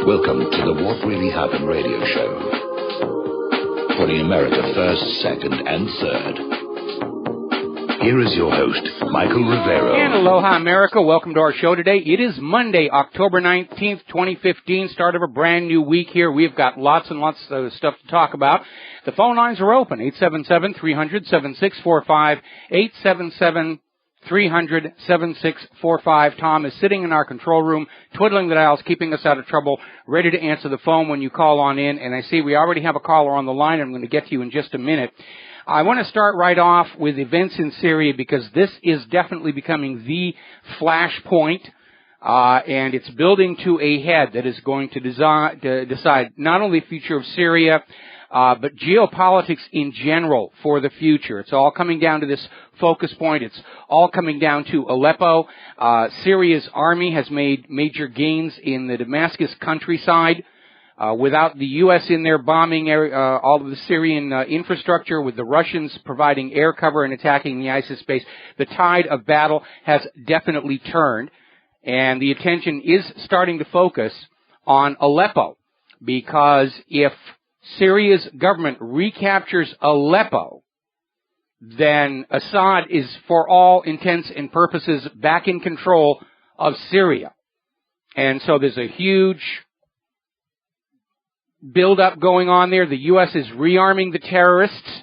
Welcome to the What Really Happened radio show. Putting America first, second, and third. Here is your host, Michael Rivero. And aloha, America. Welcome to our show today. It is Monday, October 19th, 2015, start of a brand new week here. We've got lots and lots of stuff to talk about. The phone lines are open, 877-300-7645, 877-300-7645. Tom is sitting in our control room, twiddling the dials, keeping us out of trouble, ready to answer the phone when you call on in. And I see we already have a caller on the line. I'm going to get to you in just a minute. I want to start right off with events in Syria because this is definitely becoming the flashpoint, and it's building to a head that is going to decide not only the future of Syria, but geopolitics in general for the future. It's all coming down to this focus point. It's all coming down to Aleppo. Syria's army has made major gains in the Damascus countryside. Without the U.S. in there bombing all of the Syrian infrastructure, with the Russians providing air cover and attacking the ISIS base, the tide of battle has definitely turned, and the attention is starting to focus on Aleppo, because if Syria's government recaptures Aleppo, then Assad is, for all intents and purposes, back in control of Syria. And so there's a huge build-up going on there. The U.S. is rearming the terrorists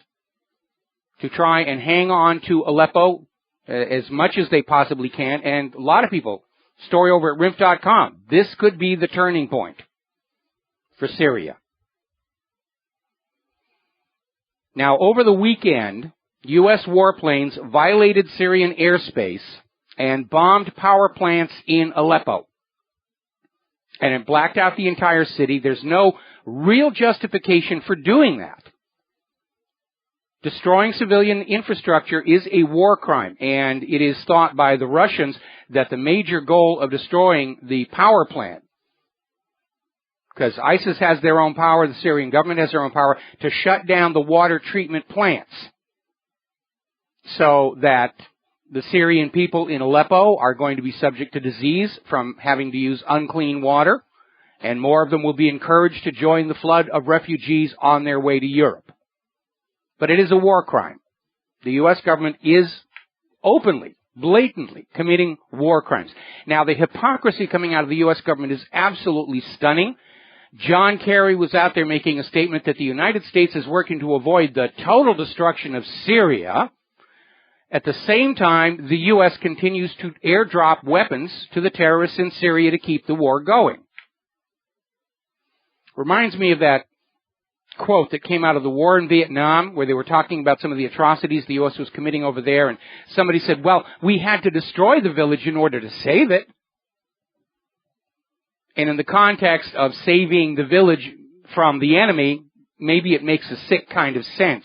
to try and hang on to Aleppo as much as they possibly can. And a lot of people, story over at RIMF.com, this could be the turning point for Syria. Now, over the weekend, U.S. warplanes violated Syrian airspace and bombed power plants in Aleppo. And it blacked out the entire city. There's no real justification for doing that. Destroying civilian infrastructure is a war crime, and it is thought by the Russians that the major goal of destroying the power plant, because ISIS has their own power, the Syrian government has their own power, to shut down the water treatment plants so that the Syrian people in Aleppo are going to be subject to disease from having to use unclean water, and more of them will be encouraged to join the flood of refugees on their way to Europe. But it is a war crime. The U.S. government is openly, blatantly committing war crimes. Now, the hypocrisy coming out of the U.S. government is absolutely stunning. John Kerry was out there making a statement that the United States is working to avoid the total destruction of Syria. At the same time, the U.S. continues to airdrop weapons to the terrorists in Syria to keep the war going. Reminds me of that quote that came out of the war in Vietnam, where they were talking about some of the atrocities the U.S. was committing over there, and somebody said, well, we had to destroy the village in order to save it. And in the context of saving the village from the enemy, maybe it makes a sick kind of sense,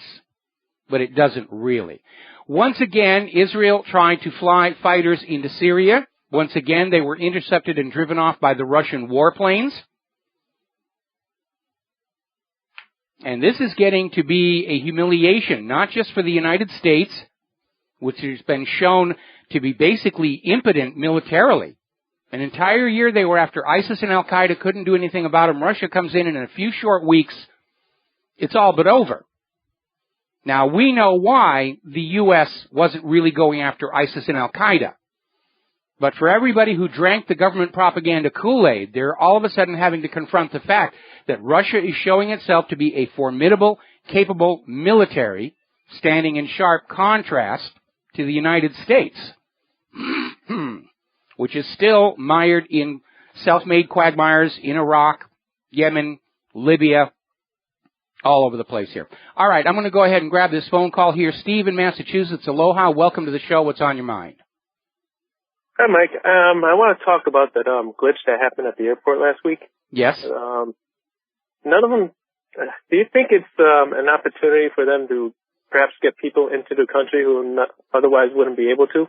but it doesn't really. Once again, Israel tried to fly fighters into Syria. Once again, they were intercepted and driven off by the Russian warplanes. And this is getting to be a humiliation, not just for the United States, which has been shown to be basically impotent militarily. An entire year they were after ISIS and Al-Qaeda, couldn't do anything about them. Russia comes in a few short weeks, it's all but over. Now, we know why the U.S. wasn't really going after ISIS and Al-Qaeda. But for everybody who drank the government propaganda Kool-Aid, they're all of a sudden having to confront the fact that Russia is showing itself to be a formidable, capable military, standing in sharp contrast to the United States, which is still mired in self-made quagmires in Iraq, Yemen, Libya, all over the place here. All right, I'm going to go ahead and grab this phone call here. Steve in Massachusetts, aloha. Welcome to the show. What's on your mind? Hi, Mike. I want to talk about that glitch that happened at the airport last week. Yes. None of them. Do you think it's an opportunity for them to perhaps get people into the country who otherwise wouldn't be able to?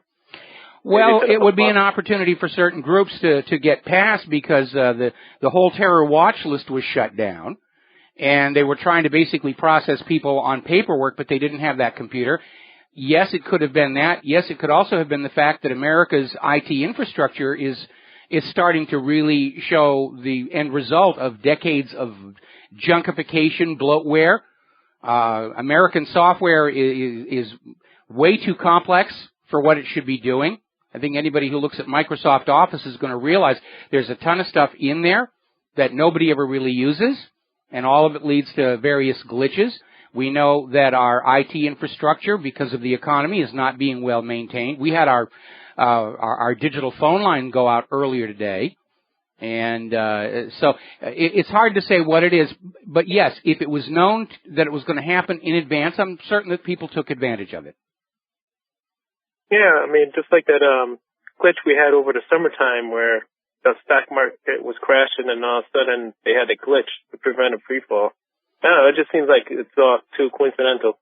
Well, it would be an opportunity for certain groups to get past, because the whole terror watch list was shut down, and they were trying to basically process people on paperwork, but they didn't have that computer. Yes, it could have been that. Yes, it could also have been the fact that America's IT infrastructure is is starting to really show the end result of decades of junkification, bloatware. American software is way too complex for what it should be doing. I think anybody who looks at Microsoft Office is going to realize there's a ton of stuff in there that nobody ever really uses, and all of it leads to various glitches. We know that our IT infrastructure, because of the economy, is not being well maintained. We had our digital phone line go out earlier today, and so it's hard to say what it is. But yes, if it was known that it was going to happen in advance, I'm certain that people took advantage of it. Yeah, I mean, just like that glitch we had over the summertime where the stock market was crashing and all of a sudden they had a glitch to prevent a free fall. I don't know, it just seems like it's all too coincidental.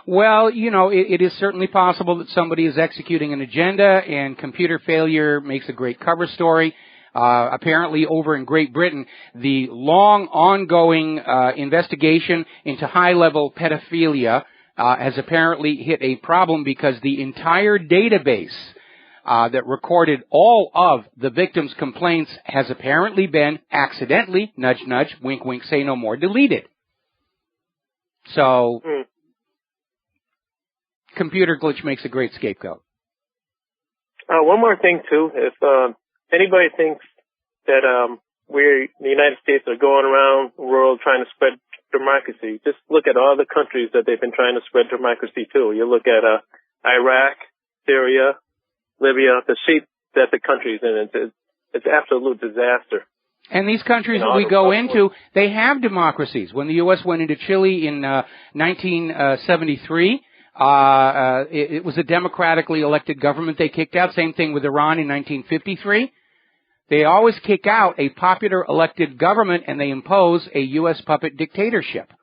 Well, you know, it is certainly possible that somebody is executing an agenda, and computer failure makes a great cover story. Apparently over in Great Britain, the long ongoing investigation into high-level pedophilia has apparently hit a problem because the entire database that recorded all of the victims' complaints has apparently been accidentally, nudge, nudge, wink, wink, say no more, deleted. So, computer glitch makes a great scapegoat. One more thing, too. If anybody thinks that we, the United States, are going around the world trying to spread democracy, just look at all the countries that they've been trying to spread democracy to. You look at Iraq, Syria, Libya, the shape that the country's in. It's absolute disaster. And these countries that we go into, they have democracies. When the U.S. went into Chile in 1973, it was a democratically elected government they kicked out. Same thing with Iran in 1953. They always kick out a popular elected government and they impose a U.S. puppet dictatorship.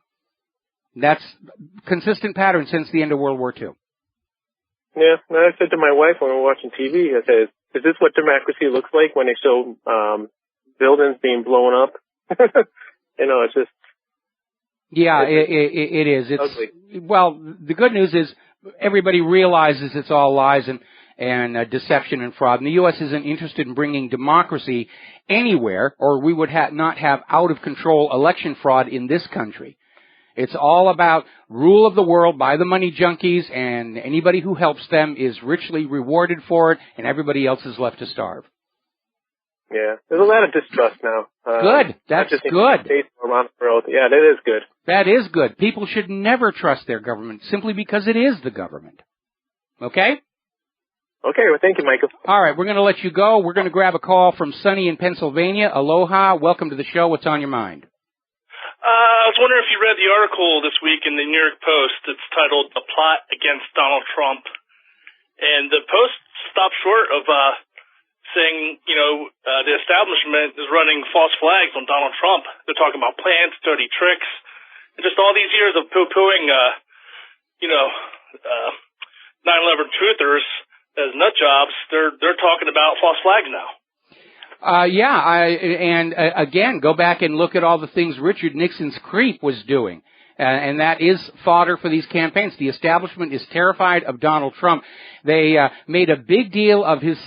That's consistent pattern since the end of World War II. Yeah, I said to my wife when we were watching TV, I said, is this what democracy looks like when they show buildings being blown up? You know, it's just... Yeah, it is. It's ugly. Well, the good news is everybody realizes it's all lies and deception and fraud. And the U.S. isn't interested in bringing democracy anywhere, or we would not have out-of-control election fraud in this country. It's all about rule of the world by the money junkies, and anybody who helps them is richly rewarded for it, and everybody else is left to starve. Yeah, there's a lot of distrust now. Good. That's good. Around the world. Yeah, that is good. That is good. People should never trust their government simply because it is the government. Okay? Okay, well, thank you, Michael. All right, we're going to let you go. We're going to grab a call from Sunny in Pennsylvania. Aloha. Welcome to the show. What's on your mind? I was wondering if you read the article this week in the New York Post. It's titled "The Plot Against Donald Trump," and the Post stopped short of saying, the establishment is running false flags on Donald Trump. They're talking about plans, dirty tricks, and just all these years of poo-pooing, 9/11 truthers as nut jobs. They're talking about false flags now. Again, go back and look at all the things Richard Nixon's creep was doing. And that is fodder for these campaigns. The establishment is terrified of Donald Trump. They made a big deal of his,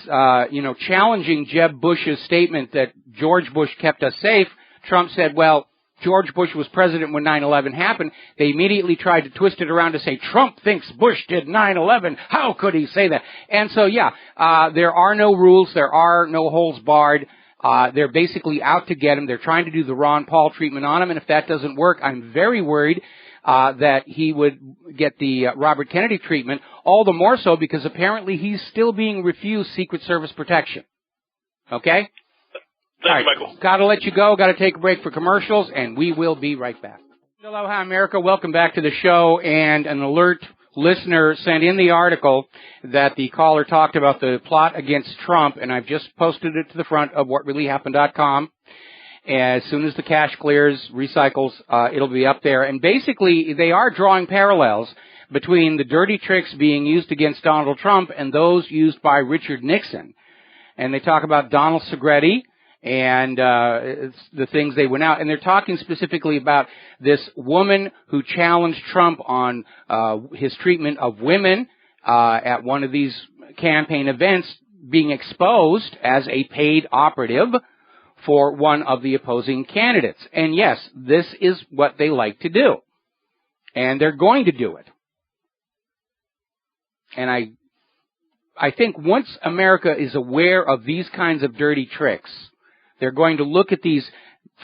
challenging Jeb Bush's statement that George Bush kept us safe. Trump said, well, George Bush was president when 9/11 happened. They immediately tried to twist it around to say, Trump thinks Bush did 9/11. How could he say that? And so, there are no rules. There are no holes barred. They're basically out to get him. They're trying to do the Ron Paul treatment on him. And if that doesn't work, I'm very worried that he would get the Robert Kennedy treatment, all the more so because apparently he's still being refused Secret Service protection. Okay? Thank you, Michael. Got to let you go. Got to take a break for commercials, and we will be right back. Aloha, America. Welcome back to the show. And an alert listener sent in the article that the caller talked about the plot against Trump, and I've just posted it to the front of WhatReallyHappened.com. As soon as the cache clears, recycles, it'll be up there. And basically, they are drawing parallels between the dirty tricks being used against Donald Trump and those used by Richard Nixon. And they talk about Donald Segretti and the things they went out. And they're talking specifically about this woman who challenged Trump on his treatment of women at one of these campaign events, being exposed as a paid operative for one of the opposing candidates. And yes, this is what they like to do. And they're going to do it. And I think once America is aware of these kinds of dirty tricks, they're going to look at these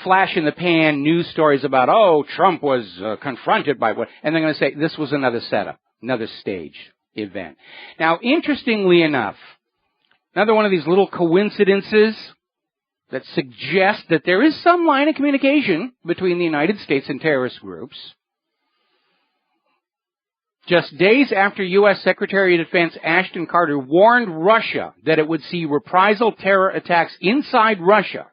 flash-in-the-pan news stories about, oh, Trump was confronted by what, and they're going to say, this was another setup, another stage event. Now, interestingly enough, another one of these little coincidences that suggest that there is some line of communication between the United States and terrorist groups. Just days after U.S. Secretary of Defense Ashton Carter warned Russia that it would see reprisal terror attacks inside Russia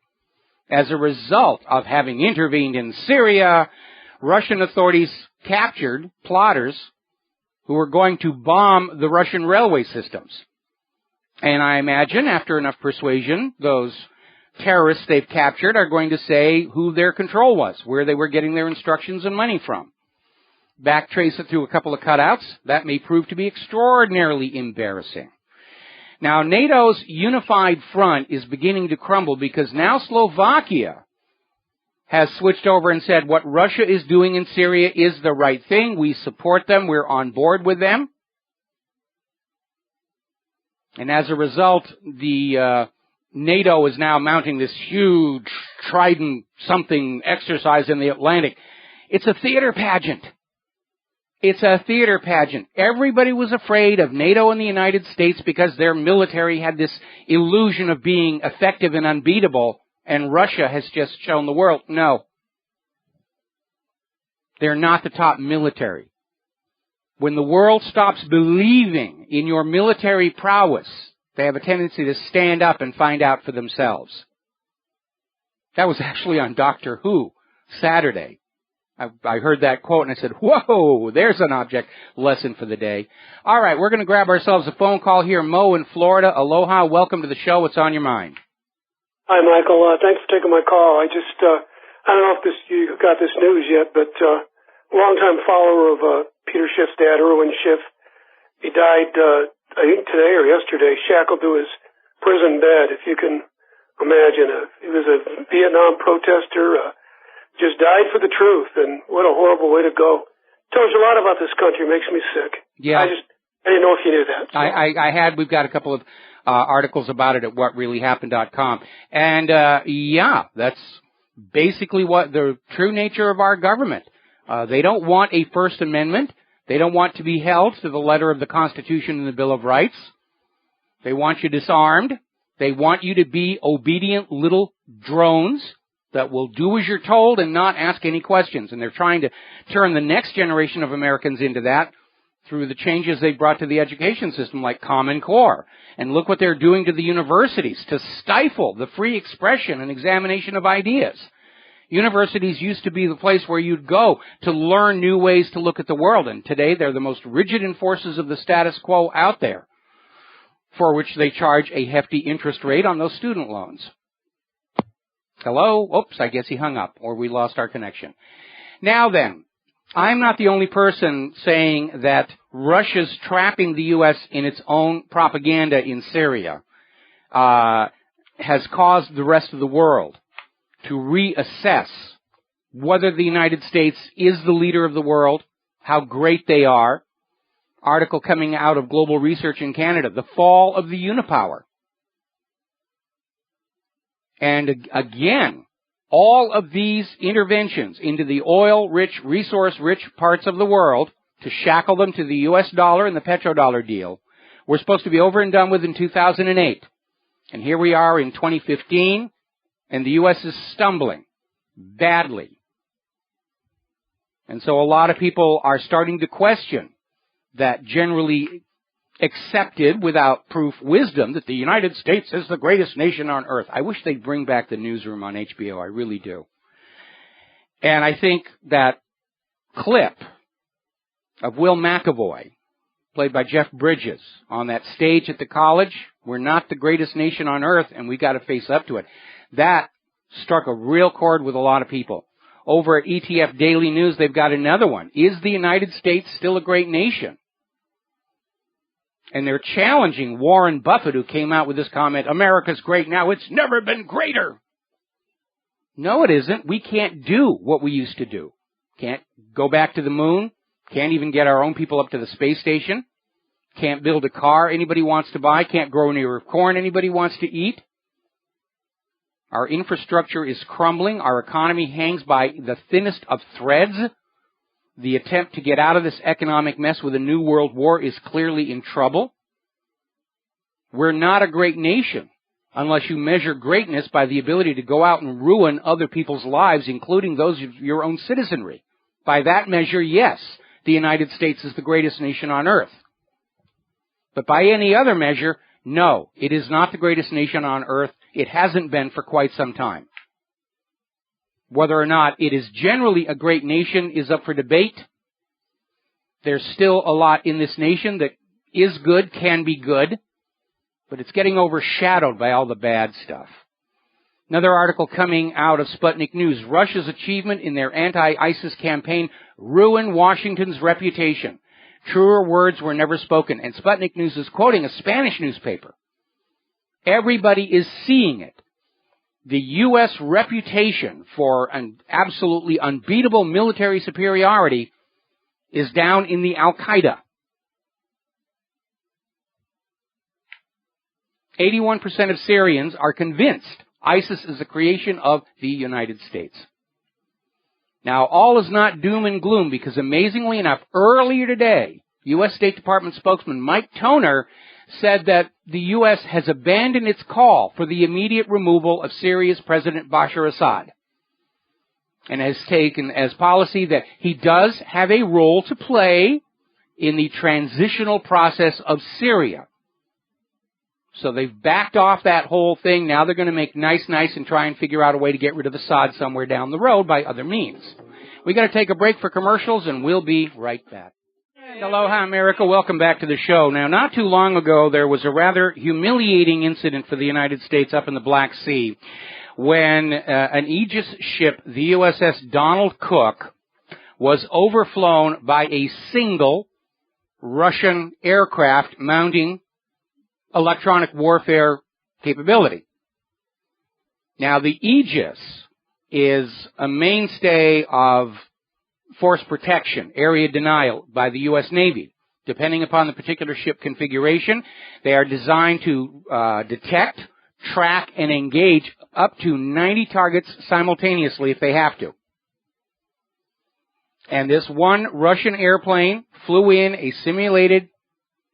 as a result of having intervened in Syria, Russian authorities captured plotters who were going to bomb the Russian railway systems. And I imagine after enough persuasion, those terrorists they've captured are going to say who their control was, where they were getting their instructions and money from. Backtrace it through a couple of cutouts. That may prove to be extraordinarily embarrassing. Now, NATO's unified front is beginning to crumble because now Slovakia has switched over and said what Russia is doing in Syria is the right thing. We support them. We're on board with them. And as a result, the NATO is now mounting this huge Trident something exercise in the Atlantic. It's a theater pageant. It's a theater pageant. Everybody was afraid of NATO and the United States because their military had this illusion of being effective and unbeatable, and Russia has just shown the world, no. They're not the top military. When the world stops believing in your military prowess, they have a tendency to stand up and find out for themselves. That was actually on Doctor Who Saturday. I heard that quote and I said, whoa, there's an object lesson for the day. All right, we're going to grab ourselves a phone call here. Mo in Florida. Aloha, welcome to the show. What's on your mind? Hi, Michael. Thanks for taking my call. I don't know if you got this news yet, but longtime follower of Peter Schiff's dad, Erwin Schiff, he died, I think today or yesterday, shackled to his prison bed, if you can imagine. He was a Vietnam protester, just died for the truth, and what a horrible way to go. Tells you a lot about this country, makes me sick. Yeah. I didn't know if you knew that. So. We've got a couple of articles about it at WhatReallyHappened.com. And, that's basically what the true nature of our government. They don't want a First Amendment. They don't want to be held to the letter of the Constitution and the Bill of Rights. They want you disarmed. They want you to be obedient little drones that will do as you're told and not ask any questions. And they're trying to turn the next generation of Americans into that through the changes they brought to the education system like Common Core. And look what they're doing to the universities to stifle the free expression and examination of ideas. Universities used to be the place where you'd go to learn new ways to look at the world. And today they're the most rigid enforcers of the status quo out there, for which they charge a hefty interest rate on those student loans. Hello? Oops, I guess he hung up, or we lost our connection. Now then, I'm not the only person saying that Russia's trapping the U.S. in its own propaganda in Syria has caused the rest of the world to reassess whether the United States is the leader of the world, how great they are. Article coming out of Global Research in Canada, the fall of the unipower. And again, all of these interventions into the oil-rich, resource-rich parts of the world to shackle them to the U.S. dollar and the petrodollar deal were supposed to be over and done with in 2008. And here we are in 2015, and the U.S. is stumbling badly. And so a lot of people are starting to question that generally accepted without proof wisdom that the United States is the greatest nation on earth. I wish they'd bring back the newsroom on HBO. I really do. And I think that clip of Will McAvoy, played by Jeff Bridges, on that stage at the college, we're not the greatest nation on earth and we got to face up to it. That struck a real chord with a lot of people. Over at ETF Daily News, they've got another one. Is the United States still a great nation? And they're challenging Warren Buffett, who came out with this comment, America's great now, it's never been greater. No, it isn't. We can't do what we used to do. Can't go back to the moon. Can't even get our own people up to the space station. Can't build a car anybody wants to buy. Can't grow an ear of corn anybody wants to eat. Our infrastructure is crumbling. Our economy hangs by the thinnest of threads. The attempt to get out of this economic mess with a new world war is clearly in trouble. We're not a great nation unless you measure greatness by the ability to go out and ruin other people's lives, including those of your own citizenry. By that measure, yes, the United States is the greatest nation on earth. But by any other measure, no, it is not the greatest nation on earth. It hasn't been for quite some time. Whether or not it is generally a great nation is up for debate. There's still a lot in this nation that is good, can be good, but it's getting overshadowed by all the bad stuff. Another article coming out of Sputnik News. Russia's achievement in their anti-ISIS campaign ruined Washington's reputation. Truer words were never spoken. And Sputnik News is quoting a Spanish newspaper. Everybody is seeing it. The U.S. reputation for an absolutely unbeatable military superiority is down in the Al-Qaeda. 81% of Syrians are convinced ISIS is a creation of the United States. Now, all is not doom and gloom because, amazingly enough, earlier today, U.S. State Department spokesman Mike Toner said that the U.S. has abandoned its call for the immediate removal of Syria's President Bashar Assad and has taken as policy that he does have a role to play in the transitional process of Syria. So they've backed off that whole thing. Now they're going to make nice and try and figure out a way to get rid of Assad somewhere down the road by other means. We got to take a break for commercials, and we'll be right back. And aloha, America. Welcome back to the show. Now, not too long ago, there was a rather humiliating incident for the United States up in the Black Sea when an Aegis ship, the USS Donald Cook, was overflown by a single Russian aircraft mounting electronic warfare capability. Now, the Aegis is a mainstay of force protection, area denial by the U.S. Navy. Depending upon the particular ship configuration, they are designed to detect, track, and engage up to 90 targets simultaneously if they have to. And this one Russian airplane flew in a simulated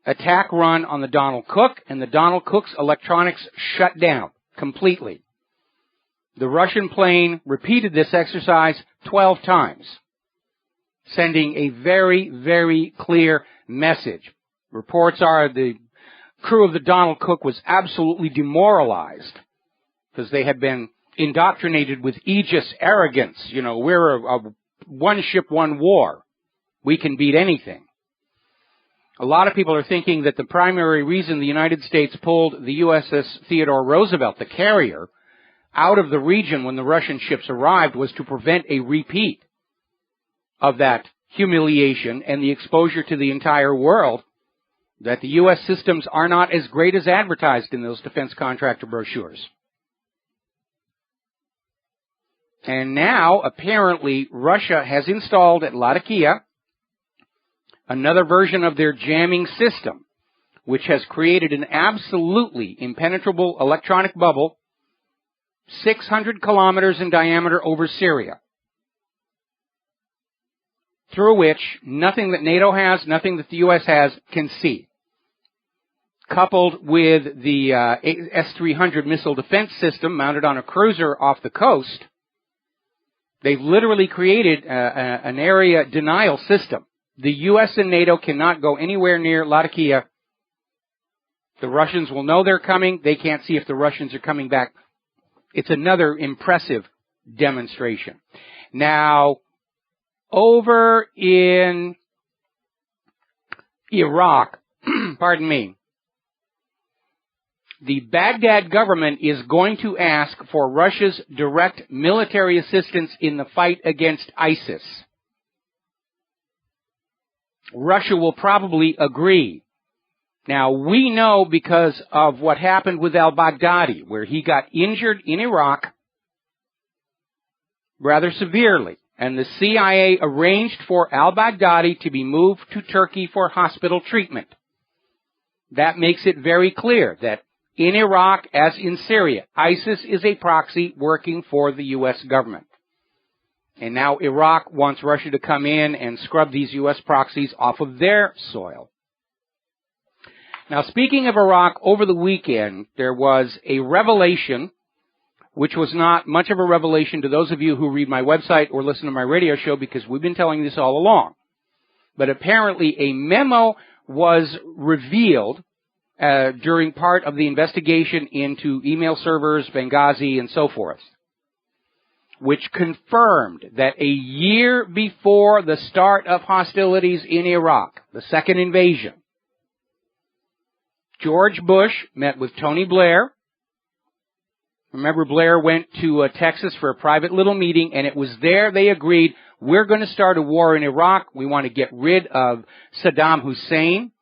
attack run on the Donald Cook, and the Donald Cook's electronics shut down completely. The Russian plane repeated this exercise 12 times, sending a very, very clear message. Reports are the crew of the Donald Cook was absolutely demoralized because they had been indoctrinated with Aegis arrogance. You know, we're a one ship, one war. We can beat anything. A lot of people are thinking that the primary reason the United States pulled the USS Theodore Roosevelt, the carrier, out of the region when the Russian ships arrived was to prevent a repeat of that humiliation and the exposure to the entire world that the U.S. systems are not as great as advertised in those defense contractor brochures. And now, apparently, Russia has installed at Latakia another version of their jamming system, which has created an absolutely impenetrable electronic bubble 600 kilometers in diameter over Syria, through which nothing that NATO has, nothing that the U.S. has, can see. Coupled with the S-300 missile defense system mounted on a cruiser off the coast, they've literally created an area denial system. The U.S. and NATO cannot go anywhere near Latakia. The Russians will know they're coming. They can't see if the Russians are coming back. It's another impressive demonstration. Now, over in Iraq, pardon me, the Baghdad government is going to ask for Russia's direct military assistance in the fight against ISIS. Russia will probably agree. Now, we know because of what happened with al-Baghdadi, where he got injured in Iraq rather severely, and the CIA arranged for al-Baghdadi to be moved to Turkey for hospital treatment. That makes it very clear that in Iraq, as in Syria, ISIS is a proxy working for the U.S. government. And now Iraq wants Russia to come in and scrub these U.S. proxies off of their soil. Now, speaking of Iraq, over the weekend, there was a revelation, which was not much of a revelation to those of you who read my website or listen to my radio show, because we've been telling this all along. But apparently a memo was revealed during part of the investigation into email servers, Benghazi, and so forth, which confirmed that a year before the start of hostilities in Iraq, the second invasion, George Bush met with Tony Blair. Remember, Blair went to Texas for a private little meeting, and it was there they agreed, we're going to start a war in Iraq. We want to get rid of Saddam Hussein.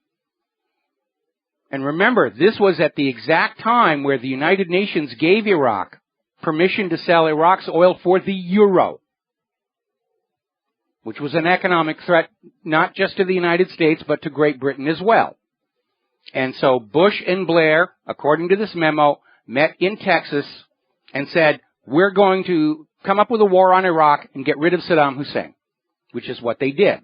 And remember, this was at the exact time where the United Nations gave Iraq permission to sell Iraq's oil for the euro, which was an economic threat not just to the United States, but to Great Britain as well. And so Bush and Blair, according to this memo, met in Texas and said, we're going to come up with a war on Iraq and get rid of Saddam Hussein, which is what they did.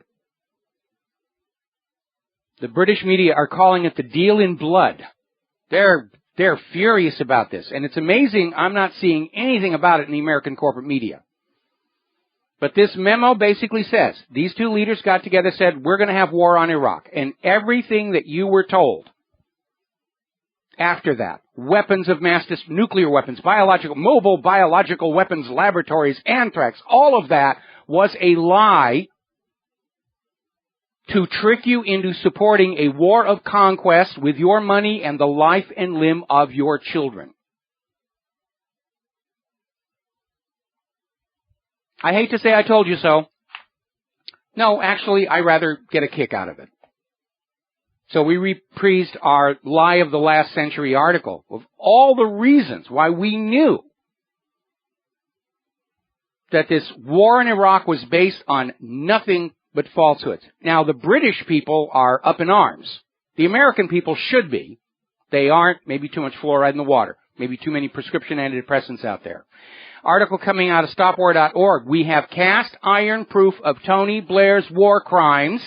The British media are calling it the deal in blood. They're furious about this. And it's amazing I'm not seeing anything about it in the American corporate media. But this memo basically says, these two leaders got together, said, we're going to have war on Iraq. And everything that you were told after that, weapons of mass destruction, nuclear weapons, mobile biological weapons laboratories, anthrax, all of that was a lie to trick you into supporting a war of conquest with your money and the life and limb of your children. I hate to say I told you so. No, actually, I rather get a kick out of it. So we reprised our lie of the last century article of all the reasons why we knew that this war in Iraq was based on nothing but falsehoods. Now, the British people are up in arms. The American people should be. They aren't. Maybe too much fluoride in the water. Maybe too many prescription antidepressants out there. Article coming out of stopwar.org. We have cast iron proof of Tony Blair's war crimes.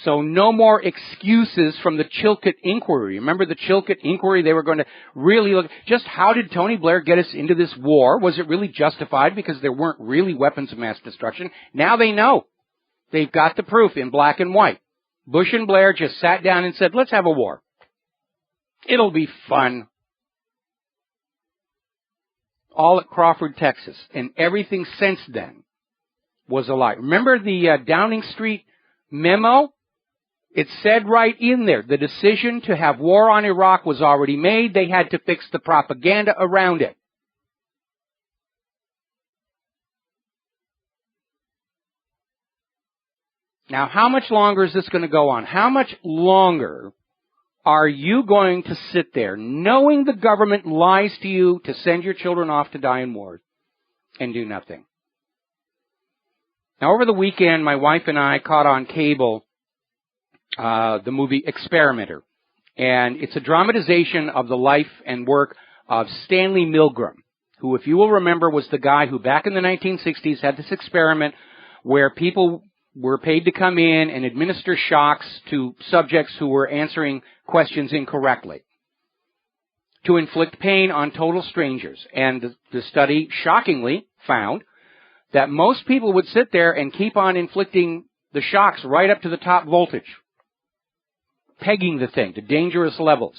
So no more excuses from the Chilcot Inquiry. Remember the Chilcot Inquiry? They were going to really look, just how did Tony Blair get us into this war? Was it really justified because there weren't really weapons of mass destruction? Now they know. They've got the proof in black and white. Bush and Blair just sat down and said, let's have a war. It'll be fun. All at Crawford, Texas. And everything since then was a lie. Remember the Downing Street memo? It said right in there, the decision to have war on Iraq was already made. They had to fix the propaganda around it. Now, how much longer is this going to go on? How much longer are you going to sit there knowing the government lies to you to send your children off to die in war and do nothing? Now, over the weekend, my wife and I caught on cable the movie Experimenter. And it's a dramatization of the life and work of Stanley Milgram, who, if you will remember, was the guy who back in the 1960s had this experiment where people were paid to come in and administer shocks to subjects who were answering questions incorrectly to inflict pain on total strangers. And the study shockingly found that most people would sit there and keep on inflicting the shocks right up to the top voltage, pegging the thing to dangerous levels.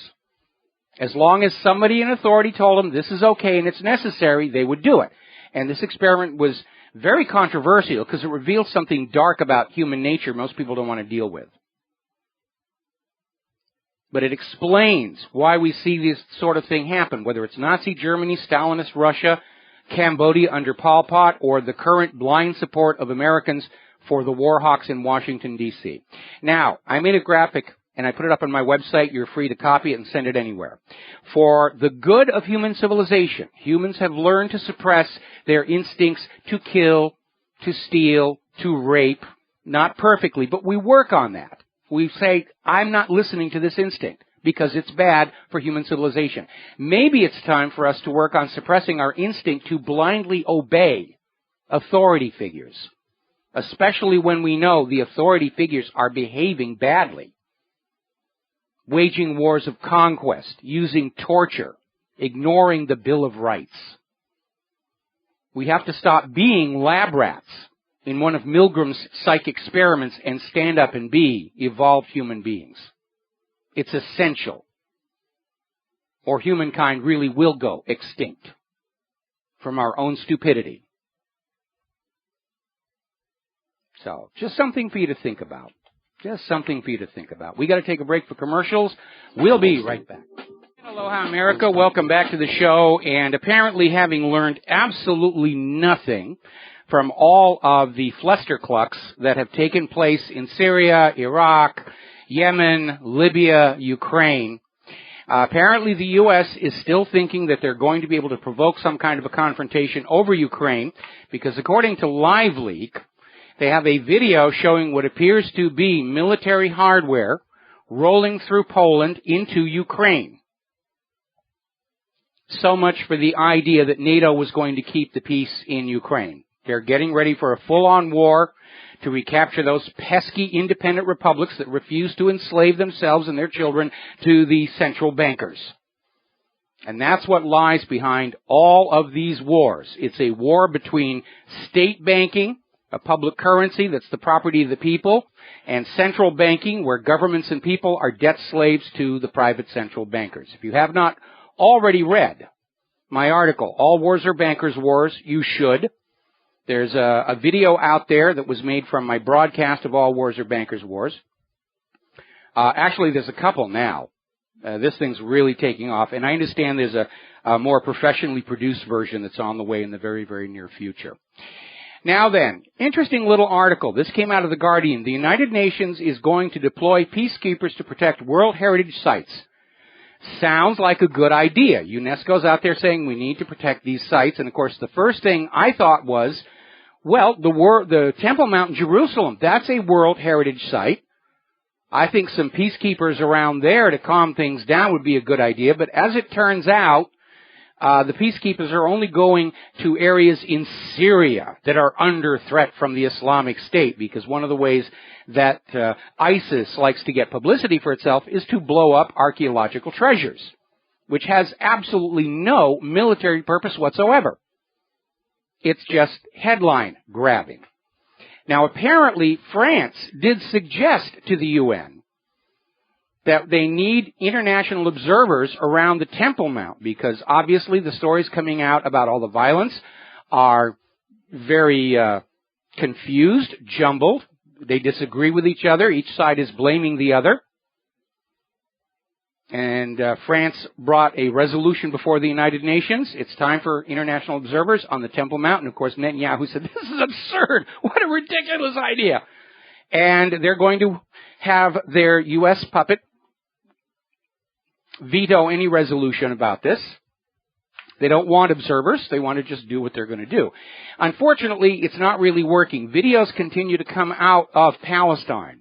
As long as somebody in authority told them this is okay and it's necessary, they would do it. And this experiment was very controversial because it revealed something dark about human nature most people don't want to deal with. But it explains why we see this sort of thing happen, whether it's Nazi Germany, Stalinist Russia, Cambodia under Pol Pot, or the current blind support of Americans for the war hawks in Washington, D.C. Now, I made a graphic and I put it up on my website. You're free to copy it and send it anywhere. For the good of human civilization, humans have learned to suppress their instincts to kill, to steal, to rape. Not perfectly, but we work on that. We say, I'm not listening to this instinct because it's bad for human civilization. Maybe it's time for us to work on suppressing our instinct to blindly obey authority figures, especially when we know the authority figures are behaving badly, waging wars of conquest, using torture, ignoring the Bill of Rights. We have to stop being lab rats in one of Milgram's psych experiments and stand up and be evolved human beings. It's essential, or humankind really will go extinct from our own stupidity. So, just something for you to think about. Just something for you to think about. We got to take a break for commercials. We'll be right back. Aloha, America. Welcome back to the show. And apparently, having learned absolutely nothing from all of the flusterclucks that have taken place in Syria, Iraq, Yemen, Libya, Ukraine, apparently the U.S. is still thinking that they're going to be able to provoke some kind of a confrontation over Ukraine because according to LiveLeak, they have a video showing what appears to be military hardware rolling through Poland into Ukraine. So much for the idea that NATO was going to keep the peace in Ukraine. They're getting ready for a full-on war to recapture those pesky independent republics that refuse to enslave themselves and their children to the central bankers. And that's what lies behind all of these wars. It's a war between state banking, a public currency that's the property of the people, and central banking, where governments and people are debt slaves to the private central bankers. If you have not already read my article, All Wars Are Bankers' Wars, you should. There's a video out there that was made from my broadcast of All Wars Are Bankers' Wars. Actually, there's a couple now. This thing's really taking off, and I understand there's a more professionally produced version that's on the way in the very, very near future. Now then, interesting little article. This came out of The Guardian. The United Nations is going to deploy peacekeepers to protect World Heritage Sites. Sounds like a good idea. UNESCO's out there saying we need to protect these sites. And, of course, the first thing I thought was, well, the Temple Mount in Jerusalem, that's a World Heritage Site. I think some peacekeepers around there to calm things down would be a good idea. But as it turns out, the peacekeepers are only going to areas in Syria that are under threat from the Islamic State, because one of the ways that ISIS likes to get publicity for itself is to blow up archaeological treasures, which has absolutely no military purpose whatsoever. It's just headline grabbing. Now, apparently, France did suggest to the UN that they need international observers around the Temple Mount, because obviously the stories coming out about all the violence are very confused, jumbled. They disagree with each other. Each side is blaming the other. And France brought a resolution before the United Nations. It's time for international observers on the Temple Mount. And, of course, Netanyahu said, this is absurd. What a ridiculous idea. And they're going to have their U.S. puppet veto any resolution about this. They don't want observers. They want to just do what they're going to do. Unfortunately, it's not really working. Videos continue to come out of Palestine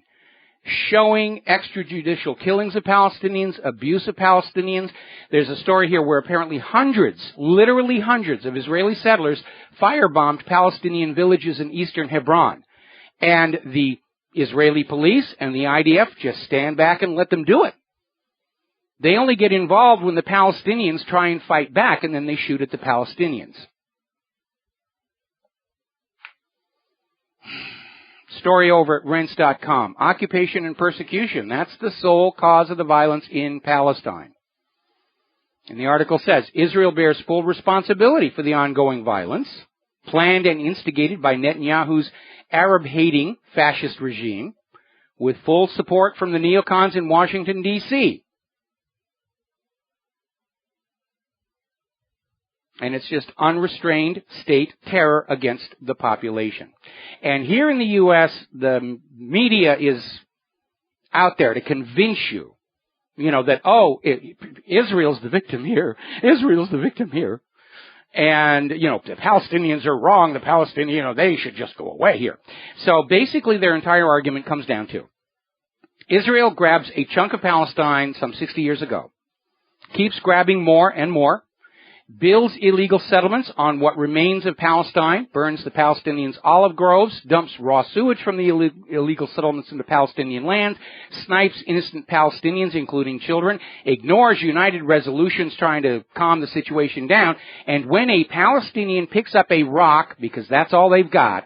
showing extrajudicial killings of Palestinians, abuse of Palestinians. There's a story here where apparently hundreds, literally hundreds of Israeli settlers firebombed Palestinian villages in eastern Hebron. And the Israeli police and the IDF just stand back and let them do it. They only get involved when the Palestinians try and fight back, and then they shoot at the Palestinians. Story over at Rense.com. Occupation and persecution. That's the sole cause of the violence in Palestine. And the article says, Israel bears full responsibility for the ongoing violence, planned and instigated by Netanyahu's Arab-hating fascist regime, with full support from the neocons in Washington, D.C. And it's just unrestrained state terror against the population. And here in the U.S., the media is out there to convince you, that, Israel's the victim here. Israel's the victim here. And, the Palestinians are wrong. The Palestinians, they should just go away here. So basically their entire argument comes down to Israel grabs a chunk of Palestine some 60 years ago, keeps grabbing more and more, builds illegal settlements on what remains of Palestine, burns the Palestinians' olive groves, dumps raw sewage from the illegal settlements into Palestinian land, snipes innocent Palestinians, including children, ignores united resolutions trying to calm the situation down, and when a Palestinian picks up a rock, because that's all they've got,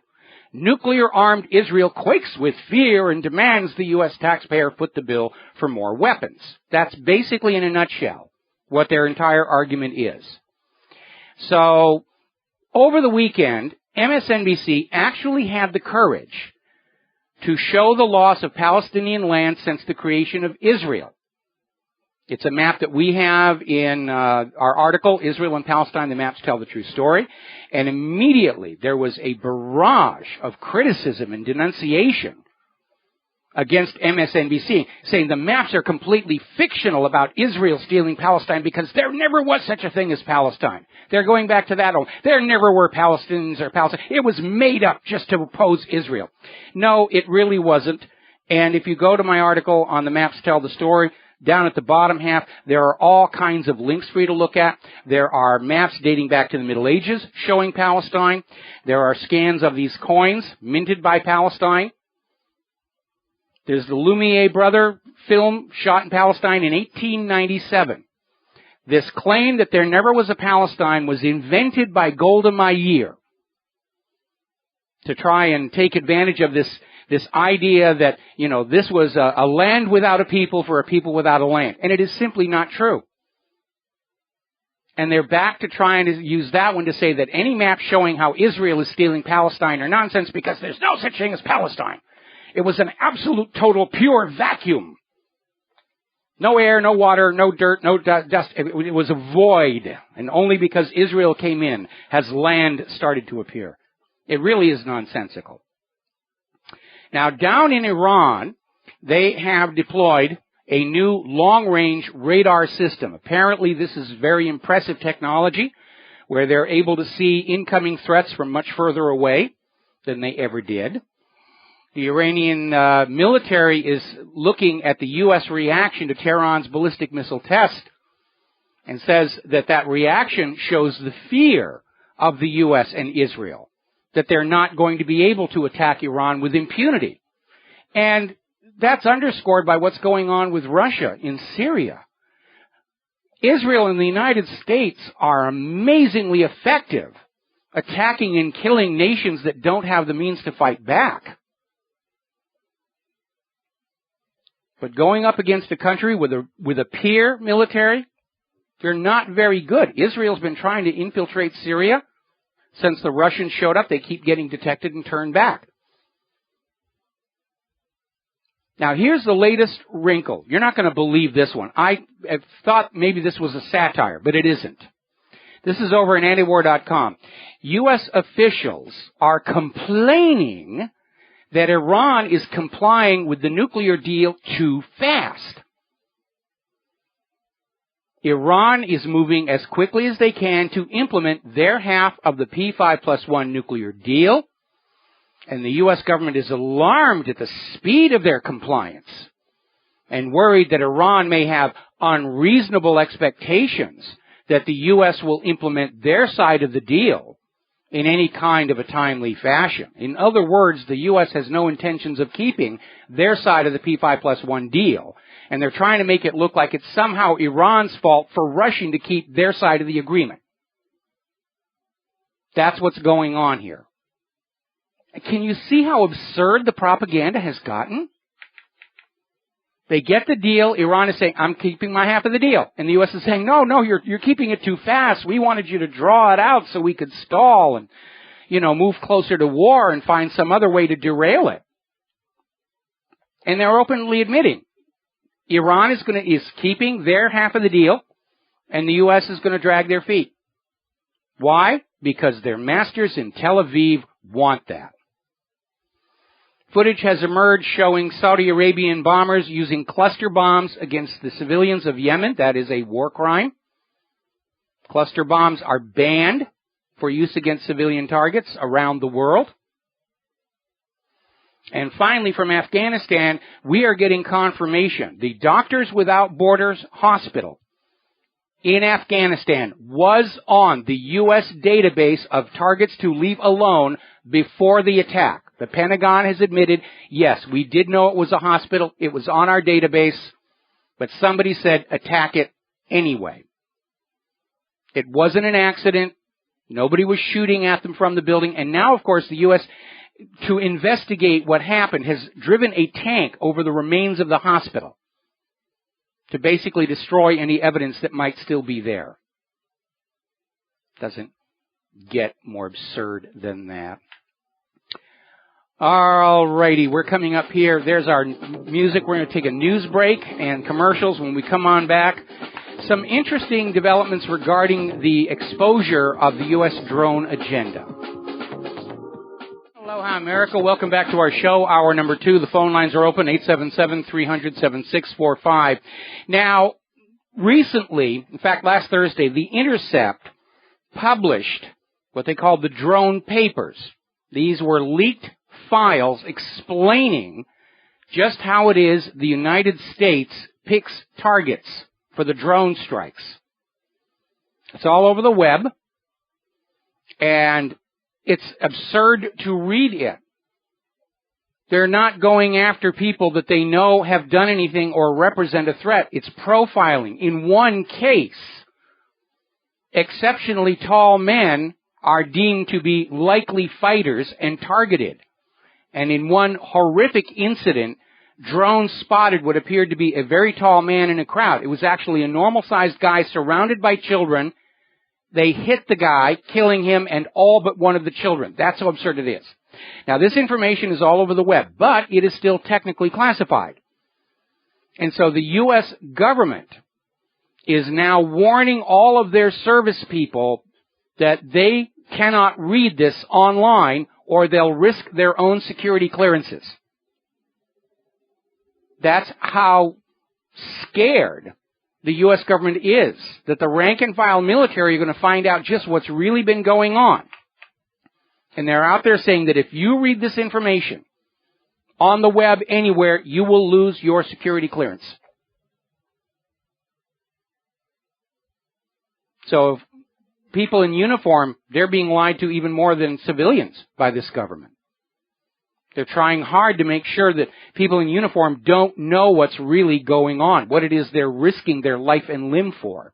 nuclear-armed Israel quakes with fear and demands the U.S. taxpayer foot the bill for more weapons. That's basically, in a nutshell, what their entire argument is. So, over the weekend, MSNBC actually had the courage to show the loss of Palestinian land since the creation of Israel. It's a map that we have in our article, Israel and Palestine, the Maps Tell the True Story. And immediately there was a barrage of criticism and denunciation against MSNBC, saying the maps are completely fictional about Israel stealing Palestine because there never was such a thing as Palestine. They're going back to that old, there never were Palestinians or Palestine. It was made up just to oppose Israel. No, it really wasn't. And if you go to my article on the Maps Tell the Story, down at the bottom half, there are all kinds of links for you to look at. There are maps dating back to the Middle Ages showing Palestine. There are scans of these coins minted by Palestine. There's the Lumiere brother film shot in Palestine in 1897. This claim that there never was a Palestine was invented by Golda Meir to try and take advantage of this idea that, this was a land without a people for a people without a land. And it is simply not true. And they're back to trying to use that one to say that any map showing how Israel is stealing Palestine are nonsense because there's no such thing as Palestine. It was an absolute, total, pure vacuum. No air, no water, no dirt, no dust. It was a void. And only because Israel came in has land started to appear. It really is nonsensical. Now, down in Iran, they have deployed a new long-range radar system. Apparently, this is very impressive technology where they're able to see incoming threats from much further away than they ever did. The Iranian military is looking at the U.S. reaction to Tehran's ballistic missile test and says that that reaction shows the fear of the U.S. and Israel, that they're not going to be able to attack Iran with impunity. And that's underscored by what's going on with Russia in Syria. Israel and the United States are amazingly effective attacking and killing nations that don't have the means to fight back. But going up against a country with a peer military, they're not very good. Israel's been trying to infiltrate Syria. Since the Russians showed up, they keep getting detected and turned back. Now, here's the latest wrinkle. You're not going to believe this one. I thought maybe this was a satire, but it isn't. This is over at antiwar.com. U.S. officials are complaining that Iran is complying with the nuclear deal too fast. Iran is moving as quickly as they can to implement their half of the P5+1 nuclear deal, and the U.S. government is alarmed at the speed of their compliance and worried that Iran may have unreasonable expectations that the U.S. will implement their side of the deal in any kind of a timely fashion. In other words, the U.S. has no intentions of keeping their side of the P5+1 deal, and they're trying to make it look like it's somehow Iran's fault for rushing to keep their side of the agreement. That's what's going on here. Can you see how absurd the propaganda has gotten? They get the deal. Iran is saying, I'm keeping my half of the deal. And the U.S. is saying, no, you're keeping it too fast. We wanted you to draw it out so we could stall and, move closer to war and find some other way to derail it. And they're openly admitting Iran is keeping their half of the deal, and the U.S. is going to drag their feet. Why? Because their masters in Tel Aviv want that. Footage has emerged showing Saudi Arabian bombers using cluster bombs against the civilians of Yemen. That is a war crime. Cluster bombs are banned for use against civilian targets around the world. And finally, from Afghanistan, we are getting confirmation. The Doctors Without Borders Hospital in Afghanistan was on the U.S. database of targets to leave alone before the attack. The Pentagon has admitted, yes, we did know it was a hospital. It was on our database, but somebody said attack it anyway. It wasn't an accident. Nobody was shooting at them from the building. And now, of course, the U.S., to investigate what happened, has driven a tank over the remains of the hospital to basically destroy any evidence that might still be there. Doesn't get more absurd than that. All righty, we're coming up here. There's our music. We're going to take a news break and commercials. When we come on back, some interesting developments regarding the exposure of the U.S. drone agenda. Aloha, America. Welcome back to our show, hour number 2. The phone lines are open, 877-300-7645. Now, recently, in fact, last Thursday, The Intercept published what they called the drone papers. These were leaked files explaining just how it is the United States picks targets for the drone strikes. It's all over the web, and it's absurd to read it. They're not going after people that they know have done anything or represent a threat. It's profiling. In one case, exceptionally tall men are deemed to be likely fighters and targeted. And in one horrific incident, drones spotted what appeared to be a very tall man in a crowd. It was actually a normal-sized guy surrounded by children. They hit the guy, killing him and all but one of the children. That's how absurd it is. Now, this information is all over the web, but it is still technically classified. And so the U.S. government is now warning all of their service people that they cannot read this online or they'll risk their own security clearances. That's how scared the U.S. government is, that the rank-and-file military are going to find out just what's really been going on. And they're out there saying that if you read this information on the web anywhere, you will lose your security clearance. So if people in uniform, they're being lied to even more than civilians by this government. They're trying hard to make sure that people in uniform don't know what's really going on, what it is they're risking their life and limb for.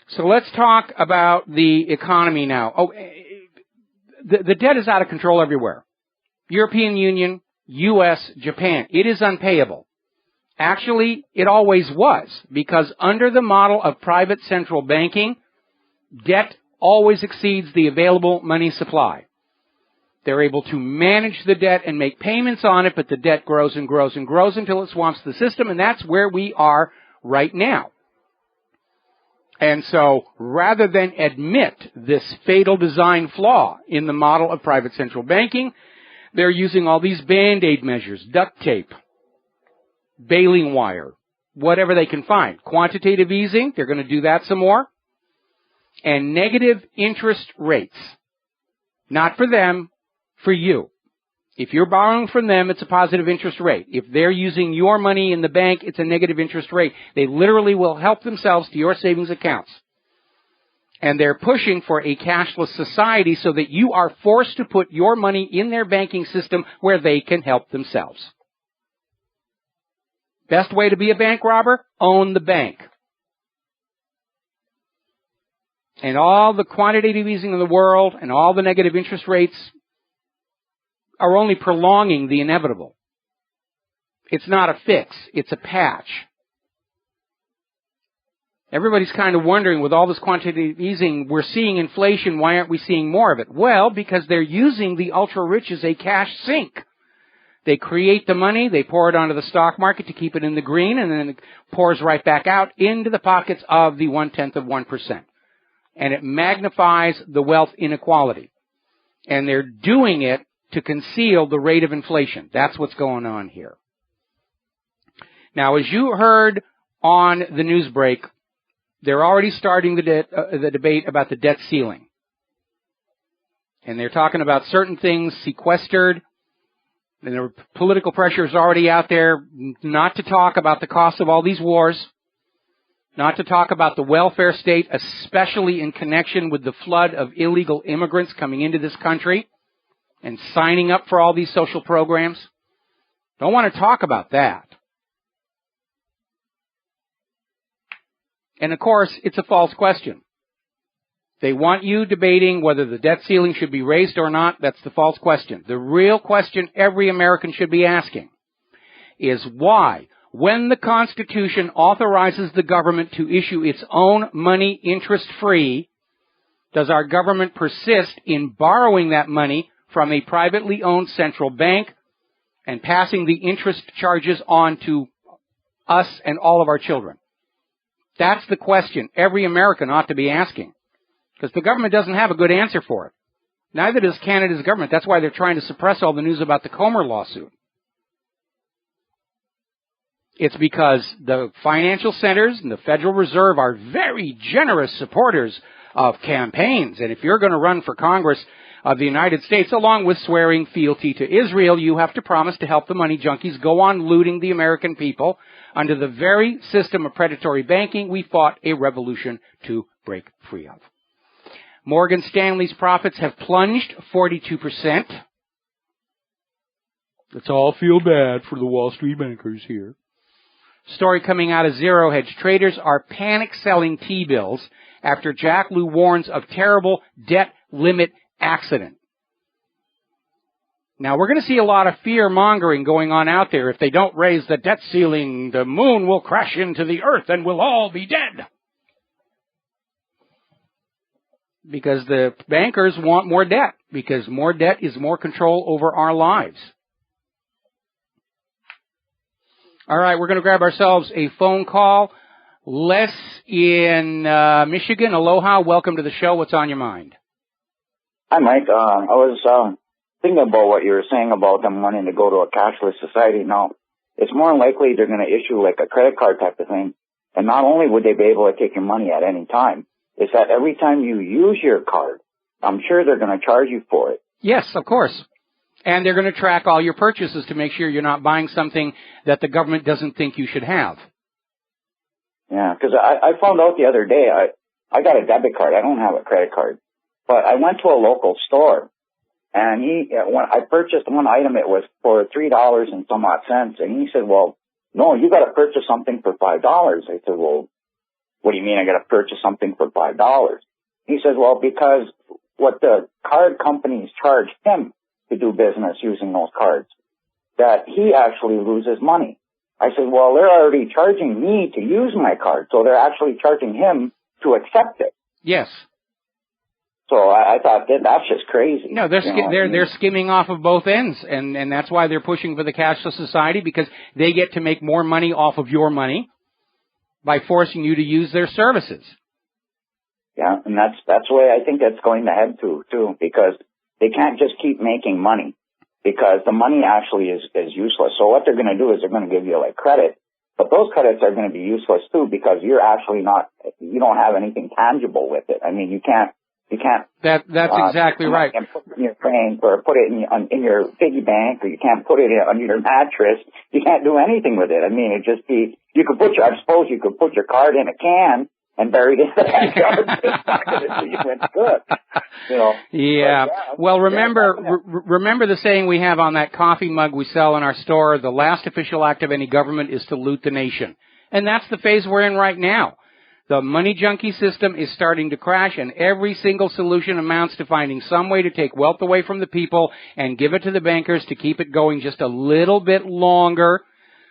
So let's talk about the economy now. Oh, the debt is out of control everywhere. European Union, U.S., Japan. It is unpayable. Actually, it always was, because under the model of private central banking, debt always exceeds the available money supply. They're able to manage the debt and make payments on it, but the debt grows and grows and grows until it swamps the system, and that's where we are right now. And so, rather than admit this fatal design flaw in the model of private central banking, they're using all these Band-Aid measures, duct tape, baling wire, whatever they can find. Quantitative easing, they're going to do that some more. And negative interest rates. Not for them, for you. If you're borrowing from them, it's a positive interest rate. If they're using your money in the bank, it's a negative interest rate. They literally will help themselves to your savings accounts. And they're pushing for a cashless society so that you are forced to put your money in their banking system where they can help themselves. Best way to be a bank robber? Own the bank. And all the quantitative easing in the world and all the negative interest rates are only prolonging the inevitable. It's not a fix. It's a patch. Everybody's kind of wondering, with all this quantitative easing, we're seeing inflation, why aren't we seeing more of it? Well, because they're using the ultra-rich as a cash sink. They create the money, they pour it onto the stock market to keep it in the green, and then it pours right back out into the pockets of the 0.1%. And it magnifies the wealth inequality. And they're doing it to conceal the rate of inflation. That's what's going on here. Now, as you heard on the news break, they're already starting the debate about the debt ceiling. And they're talking about certain things sequestered, and the political pressure is already out there not to talk about the cost of all these wars, not to talk about the welfare state, especially in connection with the flood of illegal immigrants coming into this country and signing up for all these social programs. Don't want to talk about that. And of course, it's a false question. They want you debating whether the debt ceiling should be raised or not. That's the false question. The real question every American should be asking is why, when the Constitution authorizes the government to issue its own money interest-free, does our government persist in borrowing that money from a privately owned central bank and passing the interest charges on to us and all of our children? That's the question every American ought to be asking, because the government doesn't have a good answer for it. Neither does Canada's government. That's why they're trying to suppress all the news about the Comer lawsuit. It's because the financial centers and the Federal Reserve are very generous supporters of campaigns. And if you're going to run for Congress of the United States, along with swearing fealty to Israel, you have to promise to help the money junkies go on looting the American people under the very system of predatory banking we fought a revolution to break free of. Morgan Stanley's profits have plunged 42%. Let's all feel bad for the Wall Street bankers here. Story coming out of Zero Hedge. Traders are panic selling T-bills after Jack Lew warns of terrible debt limit accident. Now, we're going to see a lot of fear-mongering going on out there. If they don't raise the debt ceiling, the moon will crash into the earth and we'll all be dead. Because the bankers want more debt, because more debt is more control over our lives. All right, we're going to grab ourselves a phone call. Les in Michigan. Aloha, welcome to the show. What's on your mind? Hi, Mike. I was thinking about what you were saying about them wanting to go to a cashless society. Now, it's more likely they're going to issue like a credit card type of thing. And not only would they be able to take your money at any time, it's that every time you use your card, I'm sure they're going to charge you for it. Yes, of course. And they're going to track all your purchases to make sure you're not buying something that the government doesn't think you should have. Yeah, because I found out the other day, I got a debit card. I don't have a credit card. But I went to a local store, and when I purchased one item, it was for $3 and some odd cents. And he said, well, no, you got to purchase something for $5. I said, well, what do you mean I got to purchase something for $5? He says, well, because what the card companies charge him to do business using those cards, that he actually loses money. I said, well, they're already charging me to use my card, so they're actually charging him to accept it. Yes. So I thought that's just crazy. No, they're skimming off of both ends, and that's why they're pushing for the cashless society, because they get to make more money off of your money by forcing you to use their services. Yeah, and that's the way I think that's going to head to, too, because they can't just keep making money, because the money actually is useless. So what they're going to do is they're going to give you like credit, but those credits are going to be useless too, because you're actually you don't have anything tangible with it. I mean, you can't. That's exactly right. You can't put it in your bank or put it in your piggy bank, or you can't put it under your mattress. You can't do anything with it. I mean, I suppose you could put your card in a can and bury it in the backyard. You went good. You know. Yeah. Well, remember the saying we have on that coffee mug we sell in our store: the last official act of any government is to loot the nation. And that's the phase we're in right now. The money junkie system is starting to crash, and every single solution amounts to finding some way to take wealth away from the people and give it to the bankers to keep it going just a little bit longer,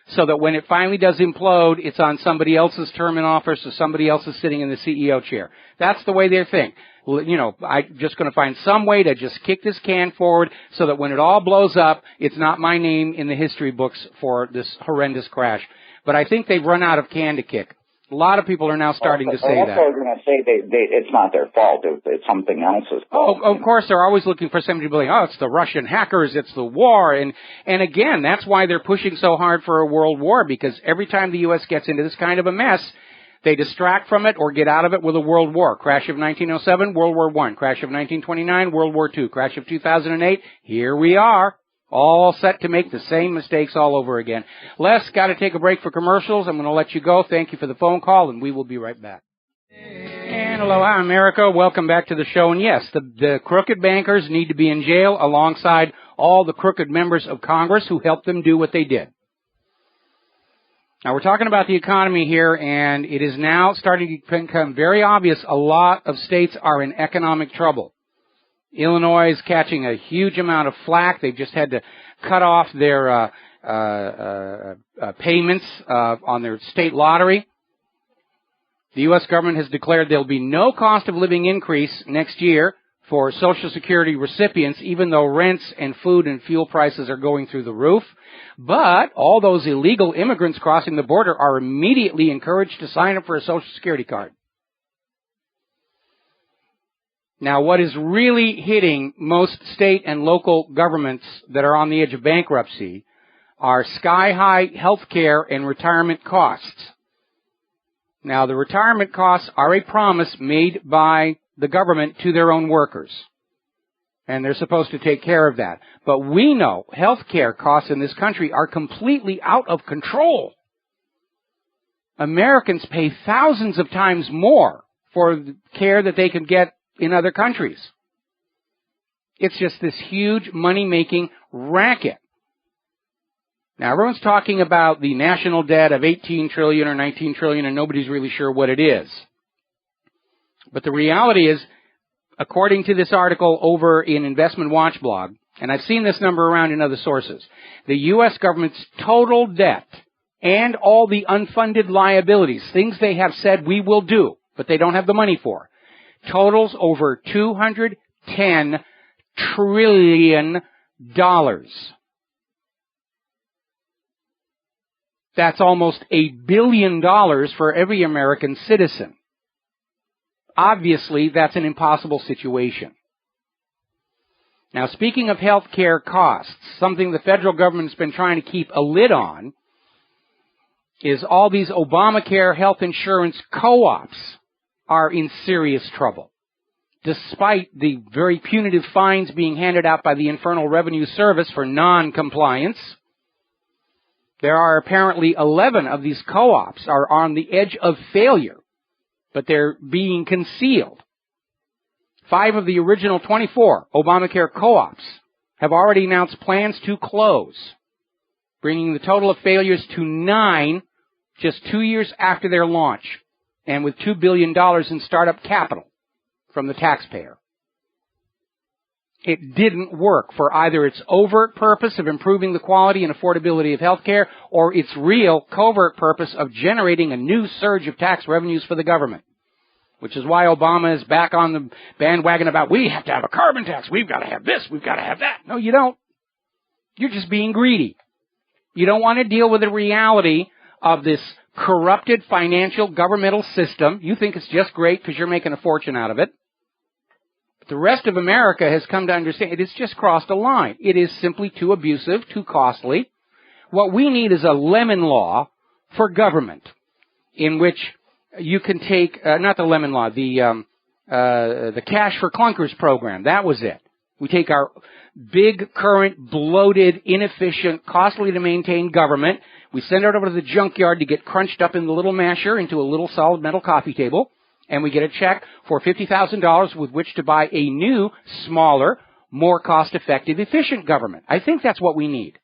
so that when it finally does implode, it's on somebody else's term in office or somebody else is sitting in the CEO chair. That's the way they think. You know, I'm just going to find some way to just kick this can forward so that when it all blows up, it's not my name in the history books for this horrendous crash. But I think they've run out of can to kick. A lot of people are now starting to say that. That's what I was going to say. It's not their fault. It's something else's fault. Oh, of course, they're always looking for somebody to blame. Oh, it's the Russian hackers, it's the war. And again, that's why they're pushing so hard for a world war, because every time the U.S. gets into this kind of a mess, they distract from it or get out of it with a world war. Crash of 1907, World War I. Crash of 1929, World War II. Crash of 2008, here we are. All set to make the same mistakes all over again. Les, got to take a break for commercials. I'm going to let you go. Thank you for the phone call, and we will be right back. And aloha, America. Welcome back to the show. And yes, the crooked bankers need to be in jail alongside all the crooked members of Congress who helped them do what they did. Now, we're talking about the economy here, and it is now starting to become very obvious a lot of states are in economic trouble. Illinois is catching a huge amount of flack. They've just had to cut off their payments on their state lottery. The U.S. government has declared there will be no cost of living increase next year for Social Security recipients, even though rents and food and fuel prices are going through the roof. But all those illegal immigrants crossing the border are immediately encouraged to sign up for a Social Security card. Now, what is really hitting most state and local governments that are on the edge of bankruptcy are sky-high health care and retirement costs. Now, the retirement costs are a promise made by the government to their own workers, and they're supposed to take care of that. But we know health care costs in this country are completely out of control. Americans pay thousands of times more for the care that they can get in other countries. It's just this huge money-making racket. Now, everyone's talking about the national debt of 18 trillion or 19 trillion, and nobody's really sure what it is. But the reality is, according to this article over in Investment Watch blog, and I've seen this number around in other sources, the U.S. government's total debt and all the unfunded liabilities, things they have said we will do, but they don't have the money for, totals over $210 trillion. That's almost $1 billion for every American citizen. Obviously, that's an impossible situation. Now, speaking of health care costs, something the federal government's been trying to keep a lid on is all these Obamacare health insurance co-ops are in serious trouble. Despite the very punitive fines being handed out by the Internal Revenue Service for non-compliance, there are apparently 11 of these co-ops are on the edge of failure, but they're being concealed. 5 of the original 24 Obamacare co-ops have already announced plans to close, bringing the total of failures to 9 just 2 years after their launch, and with $2 billion in startup capital from the taxpayer. It didn't work for either its overt purpose of improving the quality and affordability of health care or its real covert purpose of generating a new surge of tax revenues for the government, which is why Obama is back on the bandwagon about we have to have a carbon tax, we've got to have this, we've got to have that. No, you don't. You're just being greedy. You don't want to deal with the reality of this corrupted financial governmental system. You think it's just great because you're making a fortune out of it. But the rest of America has come to understand it has just crossed a line. It is simply too abusive, too costly. What we need is a lemon law for government in which you can take, not the lemon law, the Cash for Clunkers program. That was it. We take our big, current, bloated, inefficient, costly to maintain government. We send it over to the junkyard to get crunched up in the little masher into a little solid metal coffee table. And we get a check for $50,000 with which to buy a new, smaller, more cost-effective, efficient government. I think that's what we need.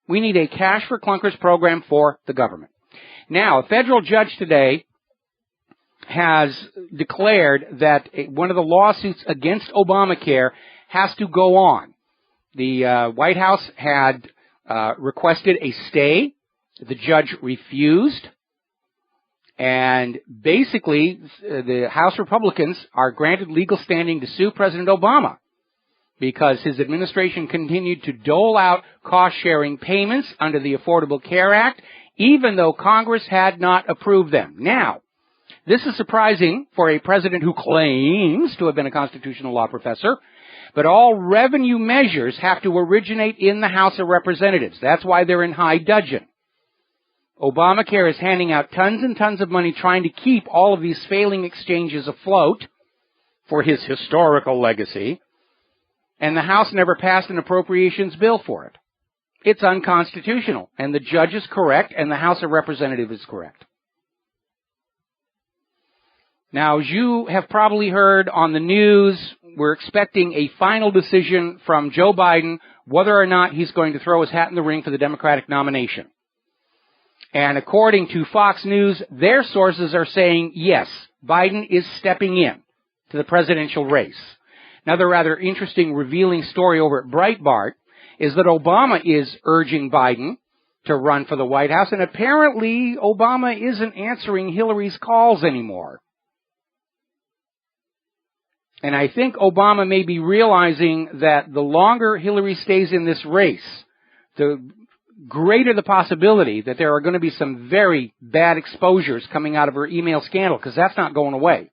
We need a Cash for Clunkers program for the government. Now, a federal judge today has declared that one of the lawsuits against Obamacare has to go on. The White House had requested a stay. The judge refused. And basically, the House Republicans are granted legal standing to sue President Obama because his administration continued to dole out cost-sharing payments under the Affordable Care Act even though Congress had not approved them. Now, this is surprising for a president who claims to have been a constitutional law professor, but all revenue measures have to originate in the House of Representatives. That's why they're in high dudgeon. Obamacare is handing out tons and tons of money trying to keep all of these failing exchanges afloat for his historical legacy, and the House never passed an appropriations bill for it. It's unconstitutional, and the judge is correct, and the House of Representatives is correct. Now, as you have probably heard on the news, we're expecting a final decision from Joe Biden whether or not he's going to throw his hat in the ring for the Democratic nomination. And according to Fox News, their sources are saying, yes, Biden is stepping in to the presidential race. Another rather interesting, revealing story over at Breitbart is that Obama is urging Biden to run for the White House, and apparently Obama isn't answering Hillary's calls anymore. And I think Obama may be realizing that the longer Hillary stays in this race, the greater the possibility that there are going to be some very bad exposures coming out of her email scandal, because that's not going away.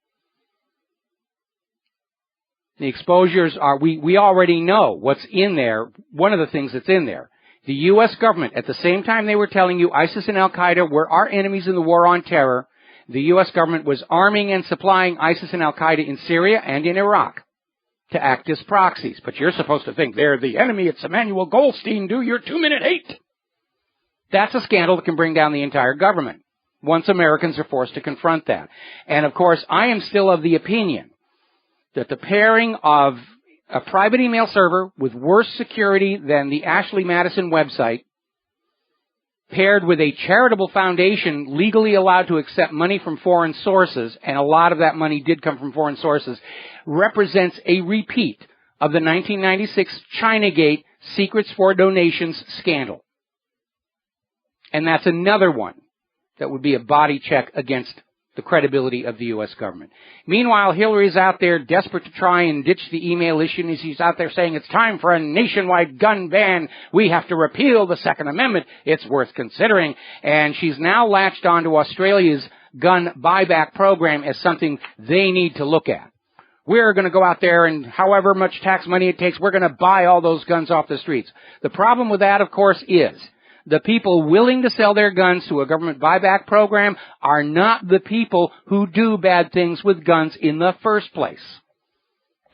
The exposures are, we already know what's in there. One of the things that's in there. The U.S. government, at the same time they were telling you ISIS and Al-Qaeda were our enemies in the war on terror, the U.S. government was arming and supplying ISIS and Al-Qaeda in Syria and in Iraq to act as proxies. But you're supposed to think they're the enemy. It's Emmanuel Goldstein. Do your 2-minute hate. That's a scandal that can bring down the entire government once Americans are forced to confront that. And, of course, I am still of the opinion that the pairing of a private email server with worse security than the Ashley Madison website, paired with a charitable foundation legally allowed to accept money from foreign sources, and a lot of that money did come from foreign sources, represents a repeat of the 1996 Chinagate Secrets for Donations scandal. And that's another one that would be a body check against the credibility of the U.S. government. Meanwhile, Hillary's out there desperate to try and ditch the email issue, and she's out there saying it's time for a nationwide gun ban. We have to repeal the Second Amendment. It's worth considering. And she's now latched onto Australia's gun buyback program as something they need to look at. We're going to go out there and however much tax money it takes, we're going to buy all those guns off the streets. The problem with that, of course, is the people willing to sell their guns to a government buyback program are not the people who do bad things with guns in the first place.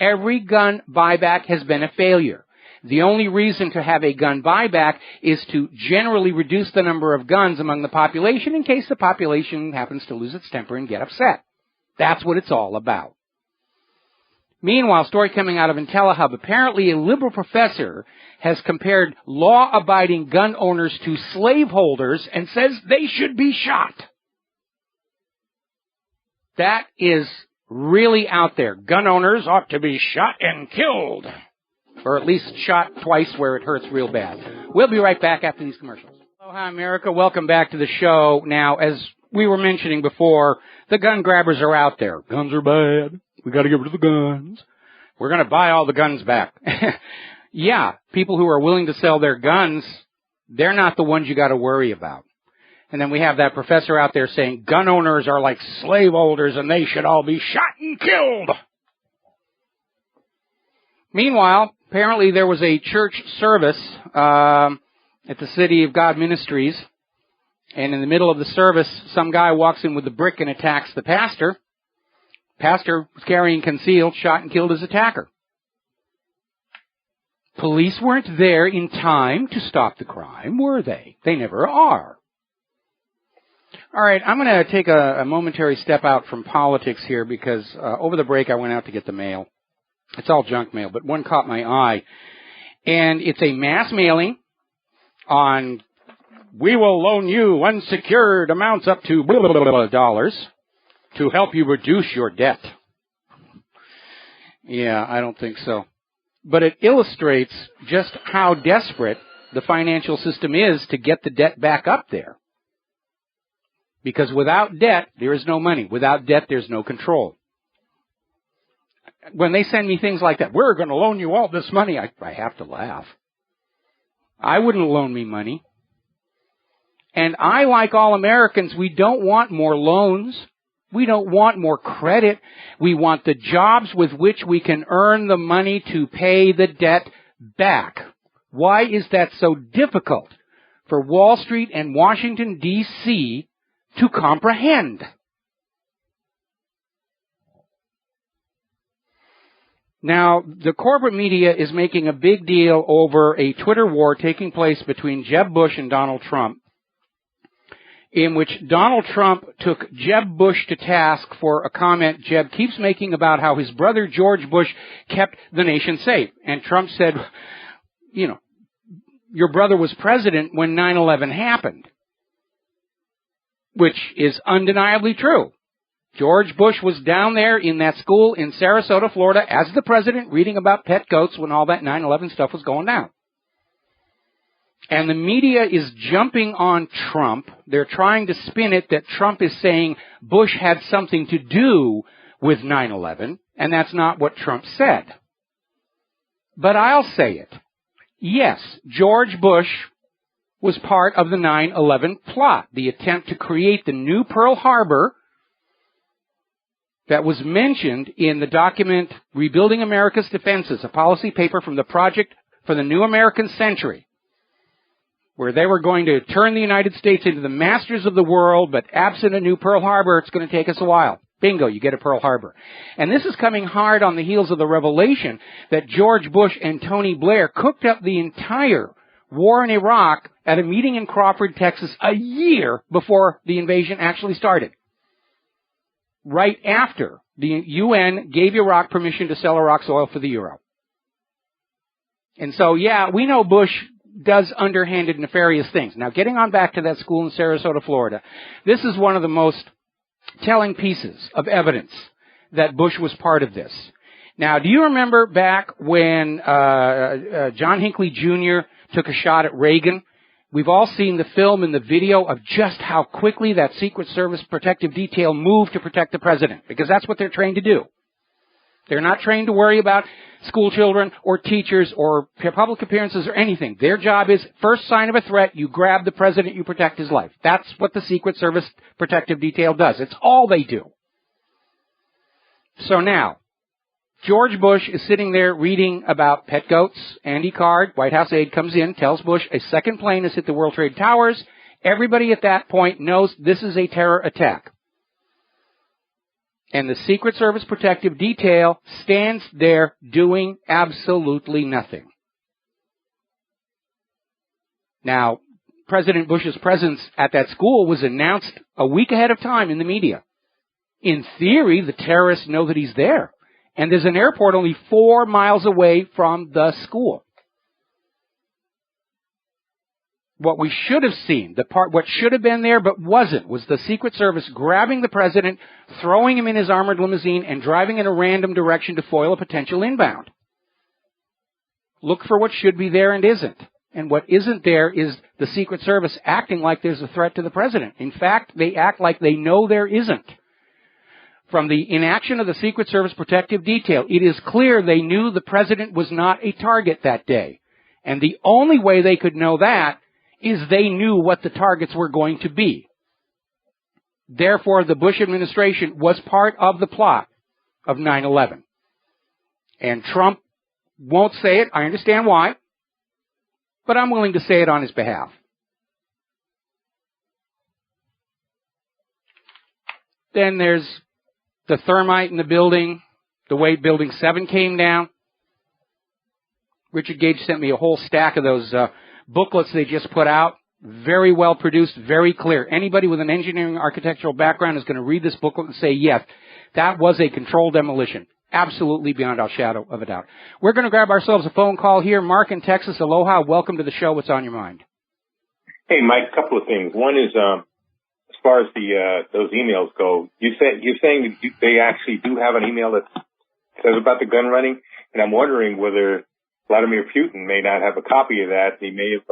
Every gun buyback has been a failure. The only reason to have a gun buyback is to generally reduce the number of guns among the population in case the population happens to lose its temper and get upset. That's what it's all about. Meanwhile, story coming out of IntelliHub, apparently a liberal professor has compared law-abiding gun owners to slaveholders and says they should be shot. That is really out there. Gun owners ought to be shot and killed. Or at least shot twice where it hurts real bad. We'll be right back after these commercials. Aloha, America. Welcome back to the show. Now, as we were mentioning before, the gun grabbers are out there. Guns are bad. We got to get rid of the guns. We're going to buy all the guns back. Yeah, people who are willing to sell their guns, they're not the ones you got to worry about. And then we have that professor out there saying gun owners are like slaveholders and they should all be shot and killed. Meanwhile, apparently there was a church service at the City of God Ministries, and in the middle of the service, some guy walks in with a brick and attacks the pastor. Pastor was carrying concealed, shot and killed his attacker. Police weren't there in time to stop the crime, were they? They never are. All right, I'm going to take a momentary step out from politics here because over the break I went out to get the mail. It's all junk mail, but one caught my eye. And it's a mass mailing on, we will loan you unsecured amounts up to blah, blah, blah, blah, dollars to help you reduce your debt. Yeah, I don't think so. But it illustrates just how desperate the financial system is to get the debt back up there. Because without debt, there is no money. Without debt, there's no control. When they send me things like that, we're going to loan you all this money, I have to laugh. I wouldn't loan me money. And I, like all Americans, we don't want more loans. We don't want more credit. We want the jobs with which we can earn the money to pay the debt back. Why is that so difficult for Wall Street and Washington, D.C. to comprehend? Now, the corporate media is making a big deal over a Twitter war taking place between Jeb Bush and Donald Trump, in which Donald Trump took Jeb Bush to task for a comment Jeb keeps making about how his brother George Bush kept the nation safe. And Trump said, you know, your brother was president when 9/11 happened, which is undeniably true. George Bush was down there in that school in Sarasota, Florida, as the president, reading about pet goats when all that 9/11 stuff was going down. And the media is jumping on Trump. They're trying to spin it that Trump is saying Bush had something to do with 9/11, and that's not what Trump said. But I'll say it. Yes, George Bush was part of the 9/11 plot, the attempt to create the new Pearl Harbor that was mentioned in the document Rebuilding America's Defenses, a policy paper from the Project for the New American Century, where they were going to turn the United States into the masters of the world, but absent a new Pearl Harbor, it's going to take us a while. Bingo, you get a Pearl Harbor. And this is coming hard on the heels of the revelation that George Bush and Tony Blair cooked up the entire war in Iraq at a meeting in Crawford, Texas, a year before the invasion actually started. Right after the UN gave Iraq permission to sell Iraq's oil for the euro. And so, yeah, we know Bush does underhanded, nefarious things. Now, getting on back to that school in Sarasota, Florida, this is one of the most telling pieces of evidence that Bush was part of this. Now, do you remember back when John Hinckley Jr. took a shot at Reagan? We've all seen the film and the video of just how quickly that Secret Service protective detail moved to protect the president, because that's what they're trained to do. They're not trained to worry about school children or teachers or public appearances or anything. Their job is, first sign of a threat, you grab the president, you protect his life. That's what the Secret Service protective detail does. It's all they do. So now, George Bush is sitting there reading about pet goats. Andy Card, White House aide, comes in, tells Bush a second plane has hit the World Trade Towers. Everybody at that point knows this is a terror attack. And the Secret Service protective detail stands there doing absolutely nothing. Now, President Bush's presence at that school was announced a week ahead of time in the media. In theory, the terrorists know that he's there. And there's an airport only 4 miles away from the school. What we should have seen, what should have been there but wasn't, was the Secret Service grabbing the president, throwing him in his armored limousine, and driving in a random direction to foil a potential inbound. Look for what should be there and isn't. And what isn't there is the Secret Service acting like there's a threat to the president. In fact, they act like they know there isn't. From the inaction of the Secret Service protective detail, it is clear they knew the president was not a target that day. And the only way they could know that is they knew what the targets were going to be. Therefore, the Bush administration was part of the plot of 9/11. And Trump won't say it. I understand why. But I'm willing to say it on his behalf. Then there's the thermite in the building, the way Building 7 came down. Richard Gage sent me a whole stack of those booklets they just put out. Very well produced, very clear. Anybody with an engineering architectural background is going to read this booklet and say, yes, that was a controlled demolition. Absolutely beyond a shadow of a doubt. We're going to grab ourselves a phone call here. Mark in Texas, aloha. Welcome to the show. What's on your mind? Hey, Mike, a couple of things. One is, as far as those emails go, you're saying they actually do have an email that says about the gun running, and I'm wondering whether Vladimir Putin may not have a copy of that. He may have,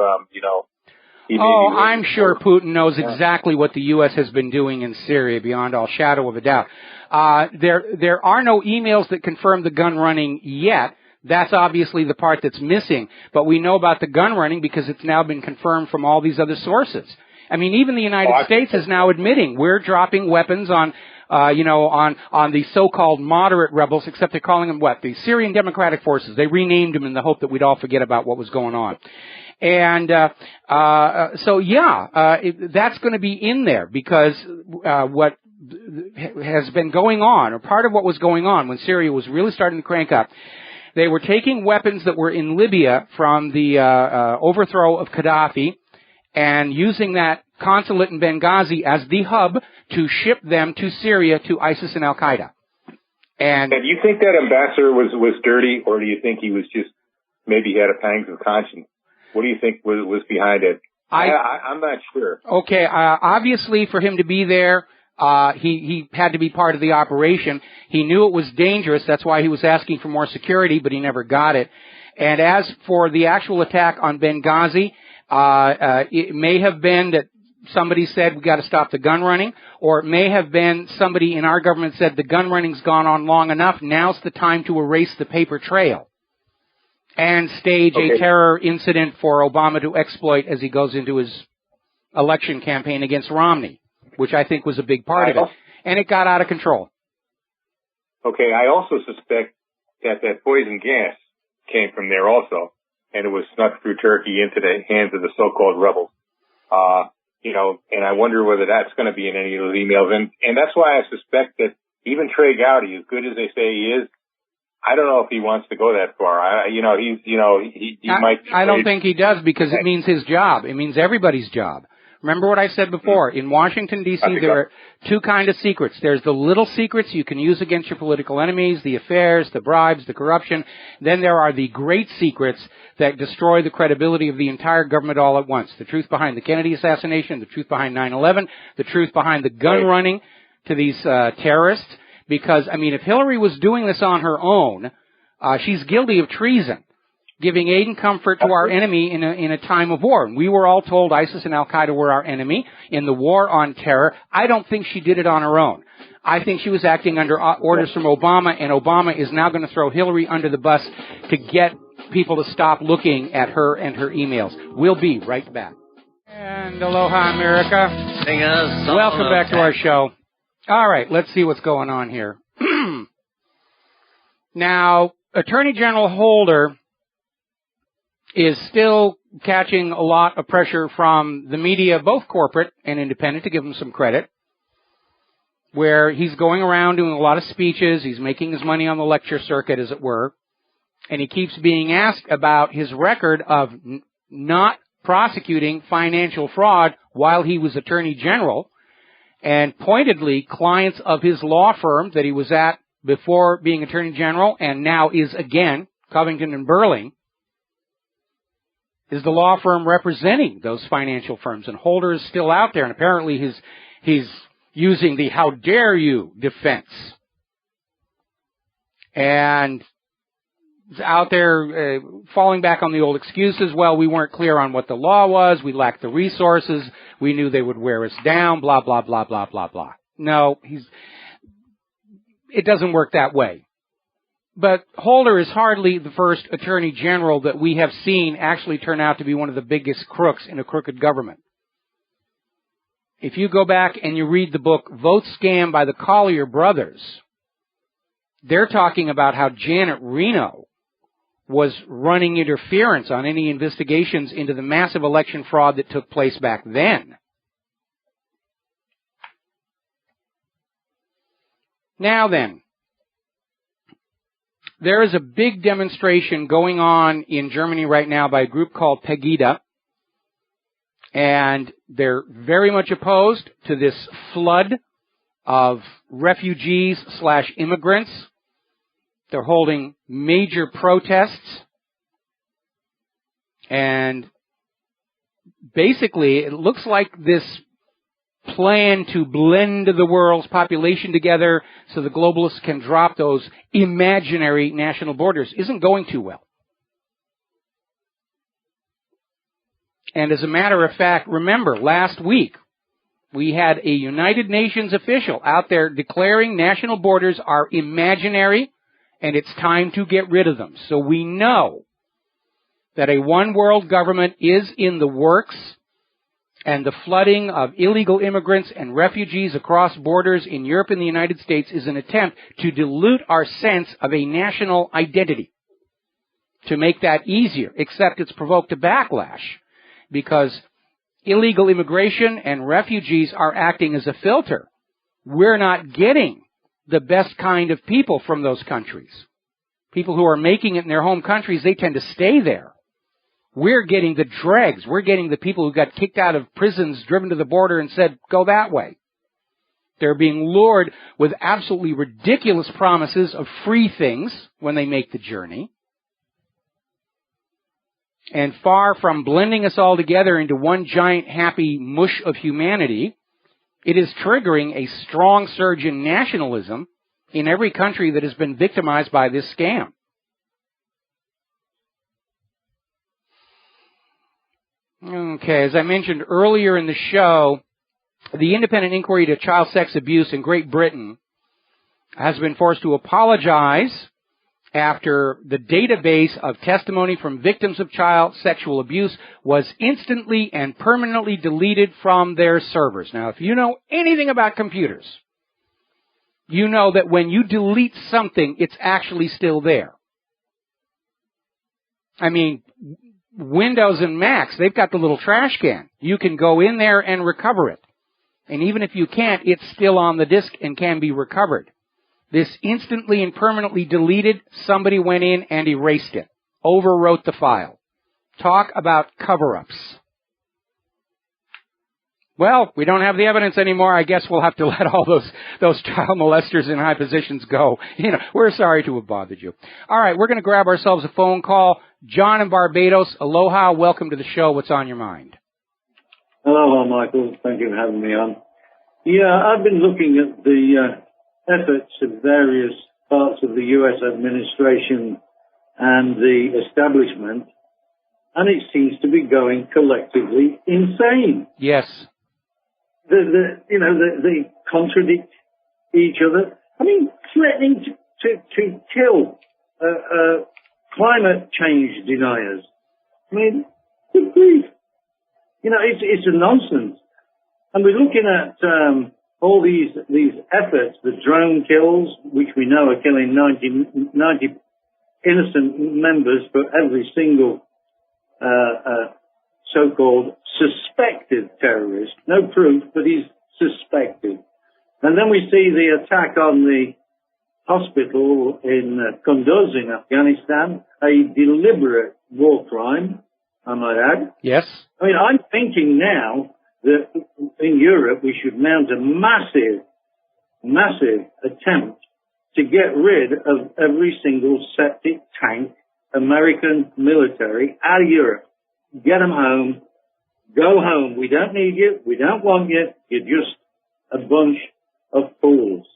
I'm sure Putin knows exactly what the U.S. has been doing in Syria, beyond all shadow of a doubt. There are no emails that confirm the gun running yet. That's obviously the part that's missing. But we know about the gun running because it's now been confirmed from all these other sources. I mean, even the United States is now admitting we're dropping weapons on the so-called moderate rebels, except they're calling them what? The Syrian Democratic Forces. They renamed them in the hope that we'd all forget about what was going on. And that's going to be in there because what has been going on, or part of what was going on when Syria was really starting to crank up, they were taking weapons that were in Libya from the overthrow of Gaddafi and using that consulate in Benghazi as the hub to ship them to Syria to ISIS and Al-Qaeda. And do you think that ambassador was dirty, or do you think he was just maybe he had a pangs of conscience? What do you think was behind it? I'm not sure. Okay, obviously for him to be there, he had to be part of the operation. He knew it was dangerous. That's why he was asking for more security, but he never got it. And as for the actual attack on Benghazi, it may have been that somebody said we got to stop the gun running, or it may have been somebody in our government said the gun running's gone on long enough. Now's the time to erase the paper trail and stage a terror incident for Obama to exploit as he goes into his election campaign against Romney, which I think was a big part of it. And it got out of control. Okay, I also suspect that poison gas came from there also, and it was snuck through Turkey into the hands of the so-called rebels. And I wonder whether that's going to be in any of those emails. And that's why I suspect that even Trey Gowdy, as good as they say he is, I don't know if he wants to go that far. He might. I don't think he does, because it means his job. It means everybody's job. Remember what I said before. In Washington, D.C., there are two kinds of secrets. There's the little secrets you can use against your political enemies, the affairs, the bribes, the corruption. Then there are the great secrets that destroy the credibility of the entire government all at once. The truth behind the Kennedy assassination, the truth behind 9/11, the truth behind the gun running to these terrorists. Because, I mean, if Hillary was doing this on her own, she's guilty of treason, giving aid and comfort to our enemy in a time of war. And we were all told ISIS and Al-Qaeda were our enemy in the war on terror. I don't think she did it on her own. I think she was acting under orders from Obama, and Obama is now going to throw Hillary under the bus to get people to stop looking at her and her emails. We'll be right back. And aloha, America. Welcome back to our show. All right, let's see what's going on here. Now, Attorney General Holder is still catching a lot of pressure from the media, both corporate and independent, to give him some credit, where he's going around doing a lot of speeches. He's making his money on the lecture circuit, as it were, and he keeps being asked about his record of not prosecuting financial fraud while he was Attorney General. And pointedly, clients of his law firm that he was at before being Attorney General and now is again, Covington and Burling, is the law firm representing those financial firms. And Holder is still out there, and apparently he's using the "how dare you" defense. And out there falling back on the old excuses. Well, we weren't clear on what the law was. We lacked the resources. We knew they would wear us down, blah, blah, blah, blah, blah, blah. No, it doesn't work that way. But Holder is hardly the first Attorney General that we have seen actually turn out to be one of the biggest crooks in a crooked government. If you go back and you read the book Vote Scam by the Collier Brothers, they're talking about how Janet Reno was running interference on any investigations into the massive election fraud that took place back then. Now then, there is a big demonstration going on in Germany right now by a group called Pegida, and they're very much opposed to this flood of refugees/immigrants. They're holding major protests, and basically it looks like this plan to blend the world's population together so the globalists can drop those imaginary national borders isn't going too well. And as a matter of fact, remember, last week we had a United Nations official out there declaring national borders are imaginary, and it's time to get rid of them. So we know that a one-world government is in the works, And the flooding of illegal immigrants and refugees across borders in Europe and the United States is an attempt to dilute our sense of a national identity, to make that easier, except it's provoked a backlash because illegal immigration and refugees are acting as a filter. We're not getting the best kind of people from those countries. People who are making it in their home countries, they tend to stay there. We're getting the dregs. We're getting the people who got kicked out of prisons, driven to the border and said, go that way. They're being lured with absolutely ridiculous promises of free things when they make the journey. And far from blending us all together into one giant happy mush of humanity, it is triggering a strong surge in nationalism in every country that has been victimized by this scam. Okay, as I mentioned earlier in the show, the independent inquiry into child sex abuse in Great Britain has been forced to apologize after the database of testimony from victims of child sexual abuse was instantly and permanently deleted from their servers. Now, if you know anything about computers, you know that when you delete something, it's actually still there. I mean, Windows and Macs, they've got the little trash can. You can go in there and recover it. And even if you can't, it's still on the disk and can be recovered. This instantly and permanently deleted, somebody went in and erased it, overwrote the file. Talk about cover-ups. Well, we don't have the evidence anymore. I guess we'll have to let all those child molesters in high positions go. You know, we're sorry to have bothered you. All right, we're going to grab ourselves a phone call. John in Barbados, aloha, welcome to the show. What's on your mind? Hello, Michael. Thank you for having me on. Yeah, I've been looking at the efforts of various parts of the U.S. administration and the establishment, and it seems to be going collectively insane. Yes. They contradict each other. I mean, threatening to kill climate change deniers. I mean, good grief. You know, it's a nonsense. And we're looking at all these efforts, the drone kills, which we know are killing 90 innocent members for every single so-called suspected terrorist. No proof, but he's suspected. And then we see the attack on the hospital in Kunduz in Afghanistan, a deliberate war crime, I might add. Yes. I mean, I'm thinking now that in Europe we should mount a massive attempt to get rid of every single septic tank American military out of Europe. Get them home. Go home. We don't need you. We don't want you. You're just a bunch of fools.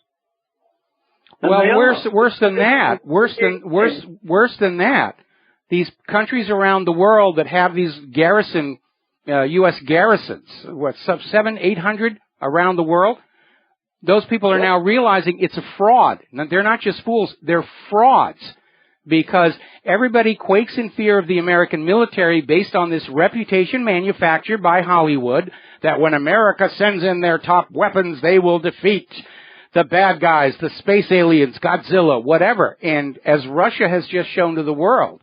And well, worse than that. Worse than that. These countries around the world that have these U.S. garrisons, 700-800 around the world, those people are now realizing it's a fraud. They're not just fools, they're frauds. Because everybody quakes in fear of the American military based on this reputation manufactured by Hollywood that when America sends in their top weapons, they will defeat the bad guys, the space aliens, Godzilla, whatever. And as Russia has just shown to the world,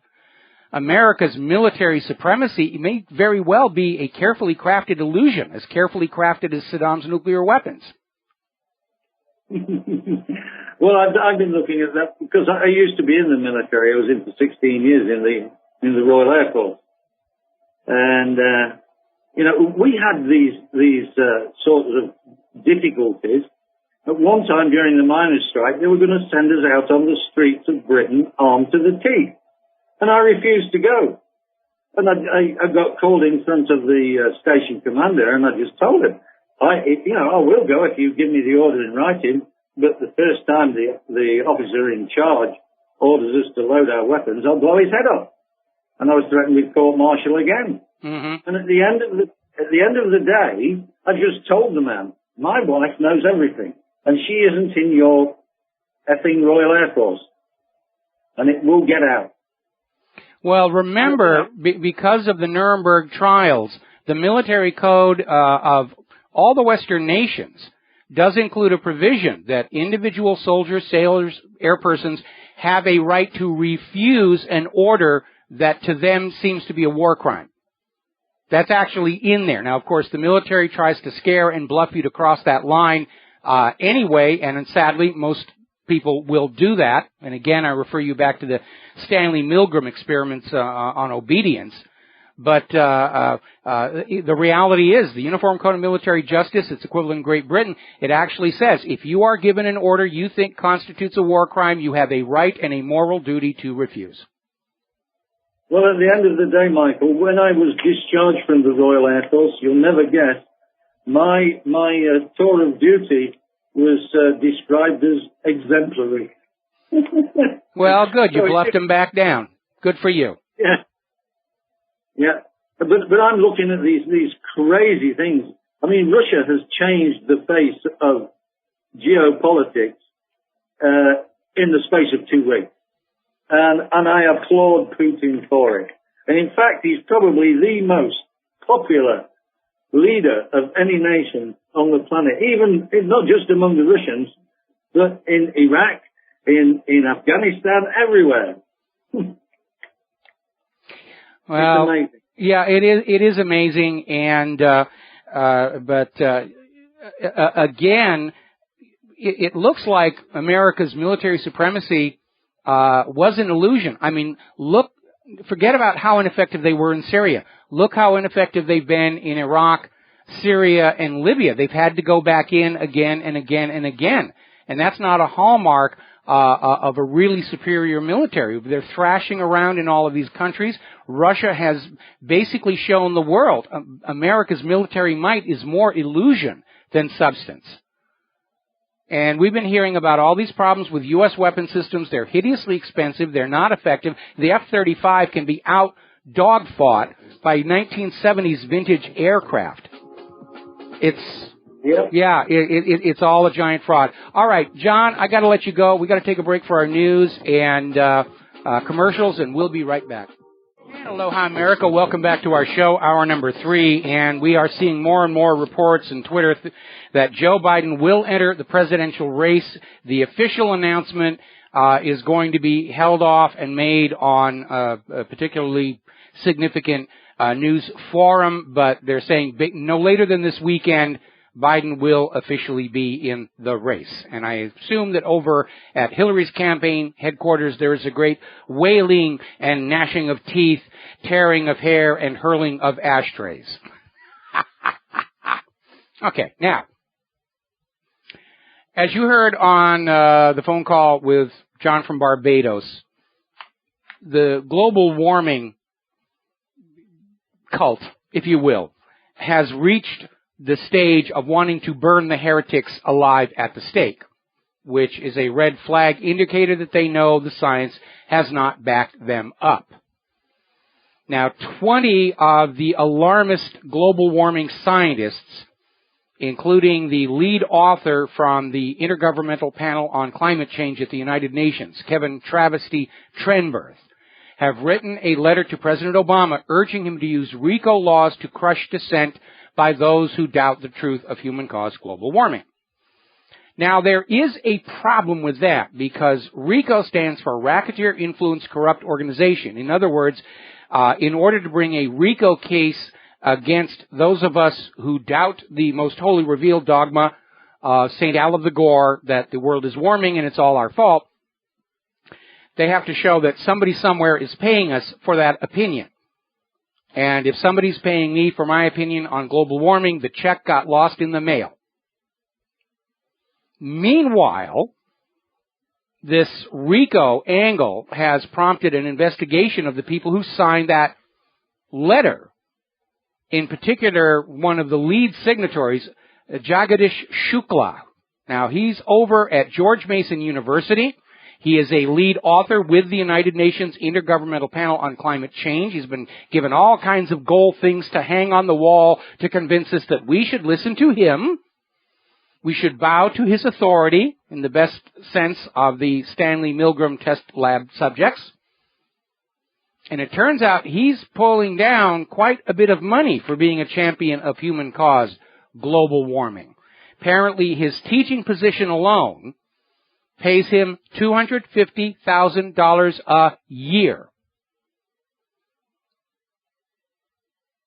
America's military supremacy may very well be a carefully crafted illusion, as carefully crafted as Saddam's nuclear weapons. Well, I've been looking at that because I used to be in the military. I was in for 16 years in the Royal Air Force. And, we had these sorts of difficulties. At one time during the miners' strike, they were going to send us out on the streets of Britain armed to the teeth. And I refused to go. And I got called in front of the station commander, and I just told him, I will go if you give me the order in writing, but the first time the officer in charge orders us to load our weapons, I'll blow his head off. And I was threatened with court-martial again. Mm-hmm. And at the end of the day, I just told the man, my wife knows everything, and she isn't in your effing Royal Air Force. And it will get out. Well, remember, because of the Nuremberg trials, the military code of all the Western nations does include a provision that individual soldiers, sailors, air persons have a right to refuse an order that to them seems to be a war crime. That's actually in there. Now, of course, the military tries to scare and bluff you to cross that line anyway, and sadly, most people will do that. And again, I refer you back to the Stanley Milgram experiments on obedience. But the reality is, the Uniform Code of Military Justice, its equivalent in Great Britain, it actually says, if you are given an order you think constitutes a war crime, you have a right and a moral duty to refuse. Well, at the end of the day, Michael, when I was discharged from the Royal Air Force, you'll never guess, my tour of duty was described as exemplary. Well, good. You bluffed him back down. Good for you. Yeah. Yeah, but I'm looking at these crazy things. I mean, Russia has changed the face of geopolitics in the space of 2 weeks, and I applaud Putin for it. And in fact, he's probably the most popular leader of any nation on the planet, even not just among the Russians, but in Iraq, in Afghanistan, everywhere. Well, yeah, it is amazing, and again, it looks like America's military supremacy was an illusion. I mean, forget about how ineffective they were in Syria. Look how ineffective they've been in Iraq, Syria, and Libya. They've had to go back in again and again and again, and that's not a hallmark of a really superior military. They're thrashing around in all of these countries. Russia has basically shown the world America's military might is more illusion than substance. And we've been hearing about all these problems with U.S. weapon systems. They're hideously expensive. They're not effective. The F-35 can be out-dog-fought by 1970s vintage aircraft. It's all a giant fraud. All right, John, I got to let you go. We got to take a break for our news and commercials, and we'll be right back. And aloha, America. Welcome back to our show, hour number 3, and we are seeing more and more reports on Twitter that Joe Biden will enter the presidential race. The official announcement is going to be held off and made on a particularly significant news forum, but they're saying no later than this weekend, Biden will officially be in the race. And I assume that over at Hillary's campaign headquarters, there is a great wailing and gnashing of teeth, tearing of hair, and hurling of ashtrays. Okay, now, as you heard on the phone call with John from Barbados, the global warming cult, if you will, has reached the stage of wanting to burn the heretics alive at the stake, which is a red flag indicator that they know the science has not backed them up. Now, 20 of the alarmist global warming scientists, including the lead author from the Intergovernmental Panel on Climate Change at the United Nations, Kevin Travesty Trenberth, have written a letter to President Obama urging him to use RICO laws to crush dissent by those who doubt the truth of human-caused global warming. Now, there is a problem with that because RICO stands for Racketeer Influence Corrupt Organization. In other words, in order to bring a RICO case against those of us who doubt the most holy revealed dogma of St. Al of the Gore that the world is warming and it's all our fault, they have to show that somebody somewhere is paying us for that opinion. And if somebody's paying me for my opinion on global warming, the check got lost in the mail. Meanwhile, this RICO angle has prompted an investigation of the people who signed that letter. In particular, one of the lead signatories, Jagadish Shukla. Now, he's over at George Mason University. He is a lead author with the United Nations Intergovernmental Panel on Climate Change. He's been given all kinds of gold things to hang on the wall to convince us that we should listen to him. We should bow to his authority in the best sense of the Stanley Milgram test lab subjects. And it turns out he's pulling down quite a bit of money for being a champion of human-caused global warming. Apparently, his teaching position alone pays him $250,000 a year.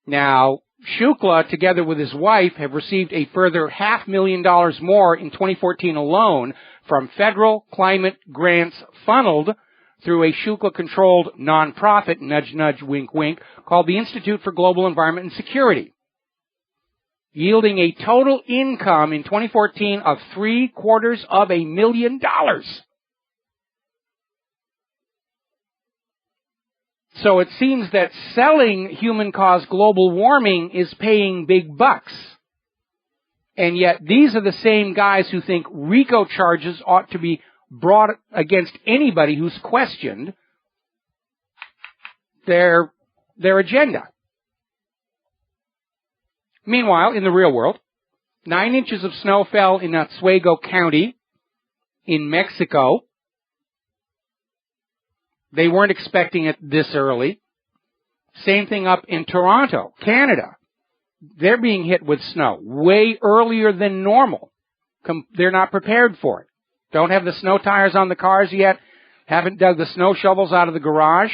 Now, Shukla, together with his wife, have received a further $500,000 more in 2014 alone from federal climate grants funneled through a Shukla-controlled nonprofit, nudge, nudge, wink, wink, called the Institute for Global Environment and Security, yielding a total income in 2014 of $750,000. So it seems that selling human-caused global warming is paying big bucks. And yet these are the same guys who think RICO charges ought to be brought against anybody who's questioned their agenda. Meanwhile, in the real world, 9 inches of snow fell in Oswego County in Mexico. They weren't expecting it this early. Same thing up in Toronto, Canada. They're being hit with snow way earlier than normal. They're not prepared for it. Don't have the snow tires on the cars yet. Haven't dug the snow shovels out of the garage.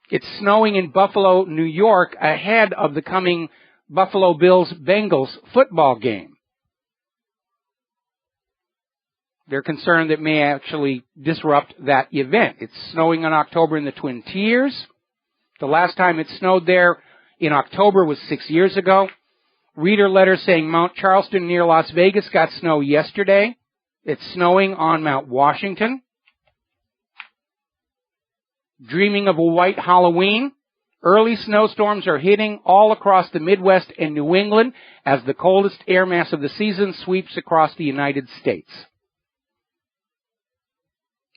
It's snowing in Buffalo, New York, ahead of the coming Buffalo Bills-Bengals football game. They're concerned that it may actually disrupt that event. It's snowing in October in the Twin Tiers. The last time it snowed there in October was 6 years ago. Reader letter saying Mount Charleston near Las Vegas got snow yesterday. It's snowing on Mount Washington. Dreaming of a white Halloween. Early snowstorms are hitting all across the Midwest and New England as the coldest air mass of the season sweeps across the United States.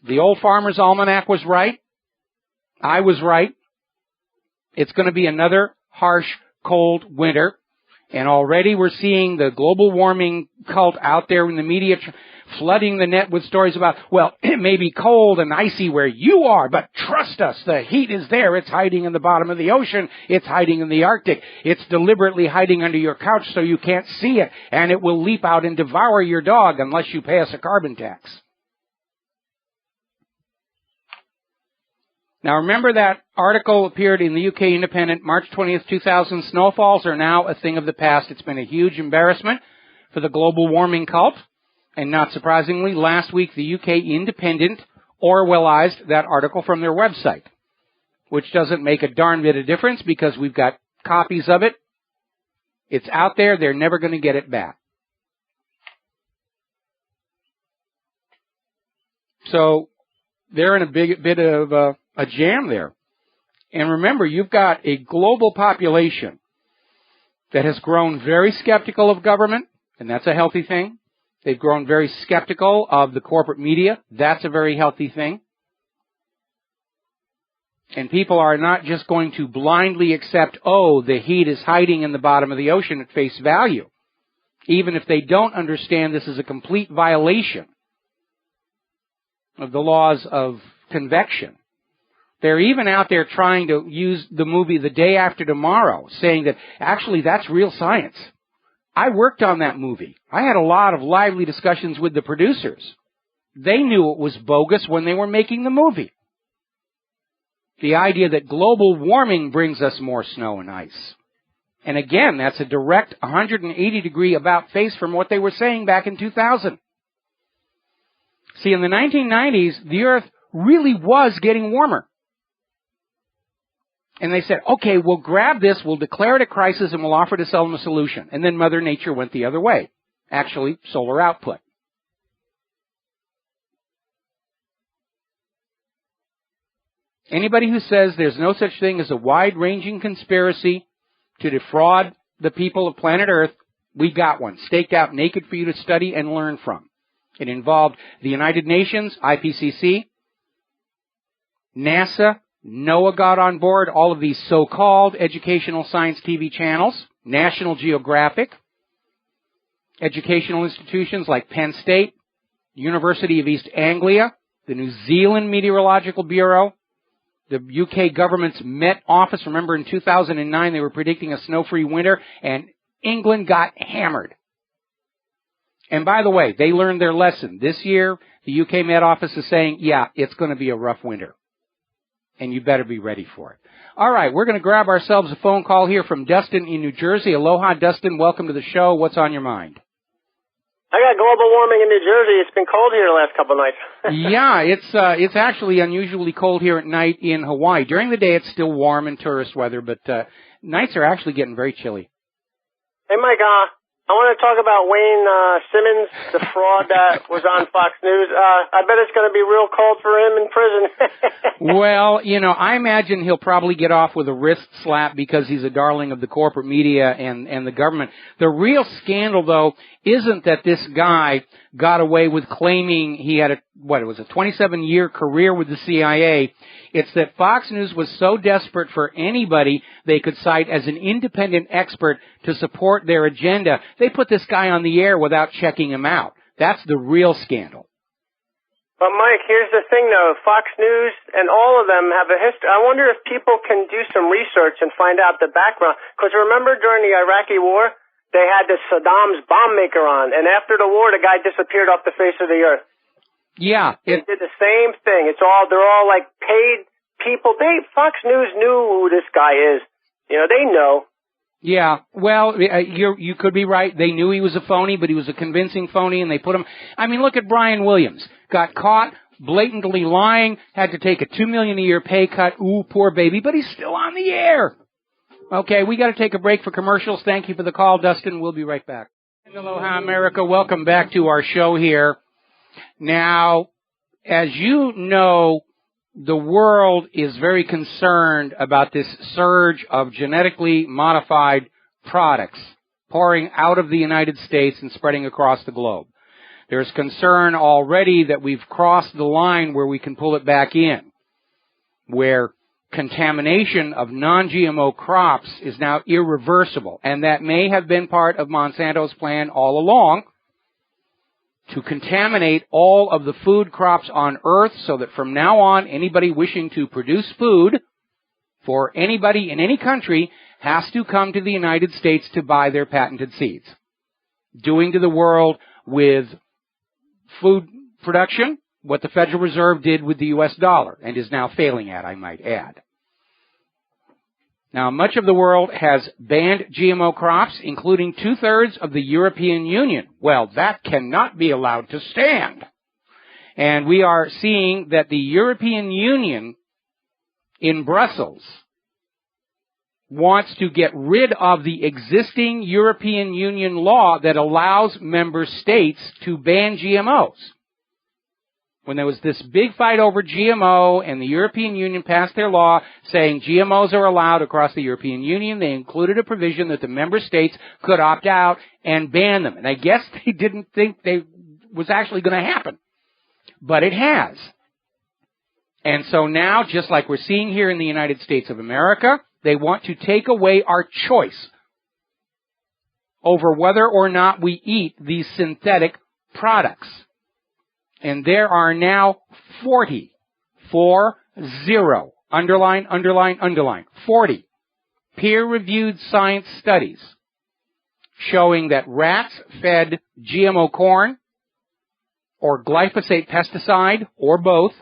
The old Farmer's Almanac was right. I was right. It's going to be another harsh, cold winter. And already we're seeing the global warming cult out there in the media flooding the net with stories about, well, it may be cold and icy where you are, but trust us, the heat is there. It's hiding in the bottom of the ocean. It's hiding in the Arctic. It's deliberately hiding under your couch so you can't see it, and it will leap out and devour your dog unless you pay us a carbon tax. Now remember that article appeared in the UK Independent March 20th, 2000. Snowfalls are now a thing of the past. It's been a huge embarrassment for the global warming cult. And not surprisingly, last week the UK Independent Orwellized that article from their website, which doesn't make a darn bit of difference because we've got copies of it. It's out there. They're never going to get it back. So they're in a big bit of a jam there. And remember, you've got a global population that has grown very skeptical of government, and that's a healthy thing. They've grown very skeptical of the corporate media. That's a very healthy thing. And people are not just going to blindly accept, oh, the heat is hiding in the bottom of the ocean at face value, even if they don't understand this is a complete violation of the laws of convection. They're even out there trying to use the movie The Day After Tomorrow, saying that actually that's real science. I worked on that movie. I had a lot of lively discussions with the producers. They knew it was bogus when they were making the movie. The idea that global warming brings us more snow and ice. And again, that's a direct 180-degree about-face from what they were saying back in 2000. See, in the 1990s, the Earth really was getting warmer. And they said, okay, we'll grab this, we'll declare it a crisis, and we'll offer to sell them a solution. And then Mother Nature went the other way. Actually, solar output. Anybody who says there's no such thing as a wide-ranging conspiracy to defraud the people of planet Earth, we got one, staked out naked for you to study and learn from. It involved the United Nations, IPCC, NASA, NOAA got on board, all of these so-called educational science TV channels, National Geographic, educational institutions like Penn State, University of East Anglia, the New Zealand Meteorological Bureau, the UK government's Met Office. Remember in 2009 they were predicting a snow-free winter, and England got hammered. And by the way, they learned their lesson. This year, the UK Met Office is saying, yeah, it's going to be a rough winter. And you better be ready for it. All right, we're going to grab ourselves a phone call here from Dustin in New Jersey. Aloha, Dustin. Welcome to the show. What's on your mind? I got global warming in New Jersey. It's been cold here the last couple of nights. Yeah, it's actually unusually cold here at night in Hawaii. During the day, it's still warm and tourist weather, but nights are actually getting very chilly. Hey, Mike, I want to talk about Wayne Simmons, the fraud that was on Fox News. I bet it's going to be real cold for him in prison. Well, I imagine he'll probably get off with a wrist slap because he's a darling of the corporate media and the government. The real scandal, though, isn't that this guy got away with claiming he had a 27-year career with the CIA. It's that Fox News was so desperate for anybody they could cite as an independent expert to support their agenda, they put this guy on the air without checking him out. That's the real scandal. But, Mike, here's the thing, though. Fox News and all of them have a history. I wonder if people can do some research and find out the background. Because remember during the Iraqi war, they had this Saddam's bomb maker on, and after the war, the guy disappeared off the face of the earth. Yeah. They did the same thing. They're all like paid people. Fox News knew who this guy is. They know. Yeah, well, you could be right. They knew he was a phony, but he was a convincing phony, and they put him. I mean, look at Brian Williams. Got caught blatantly lying, had to take a $2 million a year pay cut. Ooh, poor baby, but he's still on the air. Okay, we got to take a break for commercials. Thank you for the call, Dustin. We'll be right back. Aloha, America. Welcome back to our show here. Now, as you know, the world is very concerned about this surge of genetically modified products pouring out of the United States and spreading across the globe. There's concern already that we've crossed the line where we can pull it back in, where contamination of non-GMO crops is now irreversible, and that may have been part of Monsanto's plan all along, to contaminate all of the food crops on Earth so that from now on, anybody wishing to produce food for anybody in any country has to come to the United States to buy their patented seeds. Doing to the world with food production what the Federal Reserve did with the U.S. dollar and is now failing at, I might add. Now, much of the world has banned GMO crops, including 2/3 of the European Union. Well, that cannot be allowed to stand. And we are seeing that the European Union in Brussels wants to get rid of the existing European Union law that allows member states to ban GMOs. When there was this big fight over GMO and the European Union passed their law saying GMOs are allowed across the European Union, they included a provision that the member states could opt out and ban them. And I guess they didn't think they was actually going to happen. But it has. And so now, just like we're seeing here in the United States of America, they want to take away our choice over whether or not we eat these synthetic products. And there are now 40, underline, 40 peer-reviewed science studies showing that rats fed GMO corn or glyphosate pesticide or both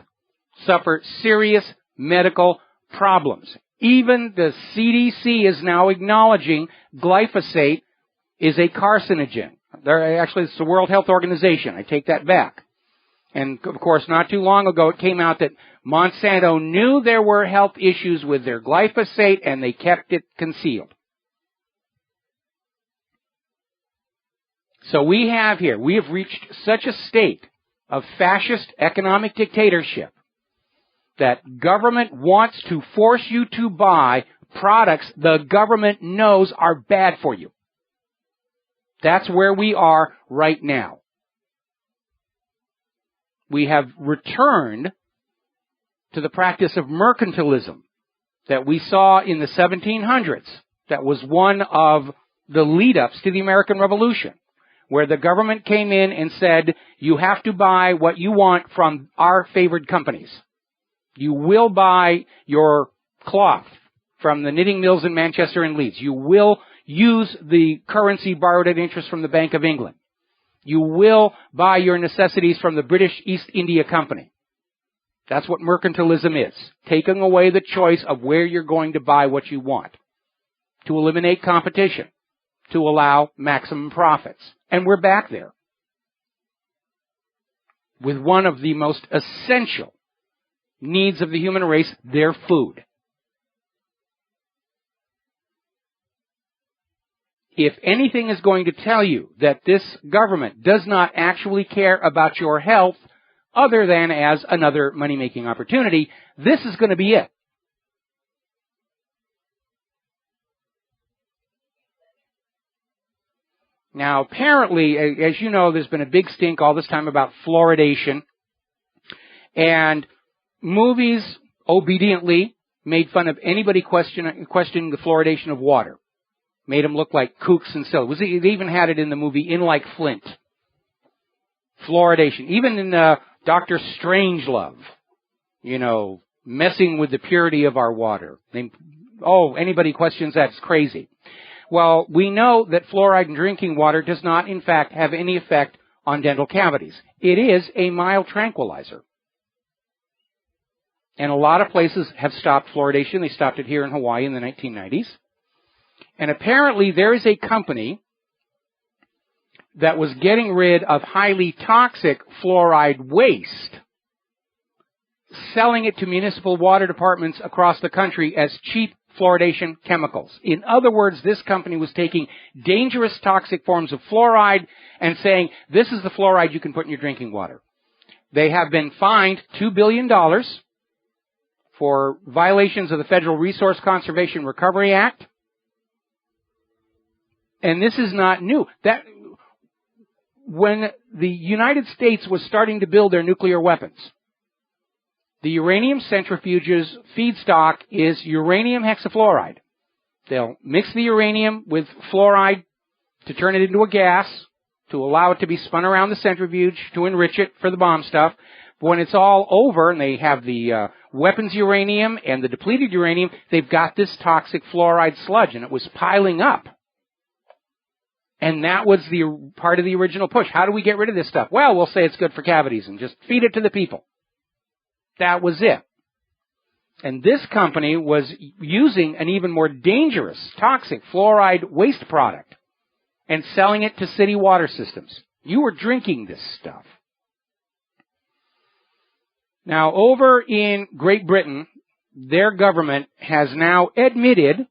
suffer serious medical problems. Even the CDC is now acknowledging glyphosate is a carcinogen. Actually, it's the World Health Organization. I take that back. And, of course, not too long ago, it came out that Monsanto knew there were health issues with their glyphosate, and they kept it concealed. So we have reached such a state of fascist economic dictatorship that government wants to force you to buy products the government knows are bad for you. That's where we are right now. We have returned to the practice of mercantilism that we saw in the 1700s. That was one of the lead-ups to the American Revolution, where the government came in and said, you have to buy what you want from our favored companies. You will buy your cloth from the knitting mills in Manchester and Leeds. You will use the currency borrowed at interest from the Bank of England. You will buy your necessities from the British East India Company. That's what mercantilism is, taking away the choice of where you're going to buy what you want, to eliminate competition, to allow maximum profits. And we're back there with one of the most essential needs of the human race, their food. If anything is going to tell you that this government does not actually care about your health other than as another money-making opportunity, this is going to be it. Now, apparently, as you know, there's been a big stink all this time about fluoridation, and movies obediently made fun of anybody questioning the fluoridation of water. Made them look like kooks and silly. They even had it in the movie In Like Flint. Fluoridation. Even in Dr. Strangelove, messing with the purity of our water. Anybody questions that's crazy. Well, we know that fluoride in drinking water does not, in fact, have any effect on dental cavities. It is a mild tranquilizer. And a lot of places have stopped fluoridation. They stopped it here in Hawaii in the 1990s. And apparently there is a company that was getting rid of highly toxic fluoride waste, selling it to municipal water departments across the country as cheap fluoridation chemicals. In other words, this company was taking dangerous toxic forms of fluoride and saying, this is the fluoride you can put in your drinking water. They have been fined $2 billion for violations of the Federal Resource Conservation Recovery Act. And this is not new. That when the United States was starting to build their nuclear weapons, the uranium centrifuges feedstock is uranium hexafluoride. They'll mix the uranium with fluoride to turn it into a gas, to allow it to be spun around the centrifuge, to enrich it for the bomb stuff. But when it's all over and they have the weapons uranium and the depleted uranium, they've got this toxic fluoride sludge, and it was piling up. And that was the part of the original push. How do we get rid of this stuff? Well, we'll say it's good for cavities and just feed it to the people. That was it. And this company was using an even more dangerous, toxic fluoride waste product and selling it to city water systems. You were drinking this stuff. Now, over in Great Britain, their government has now admitted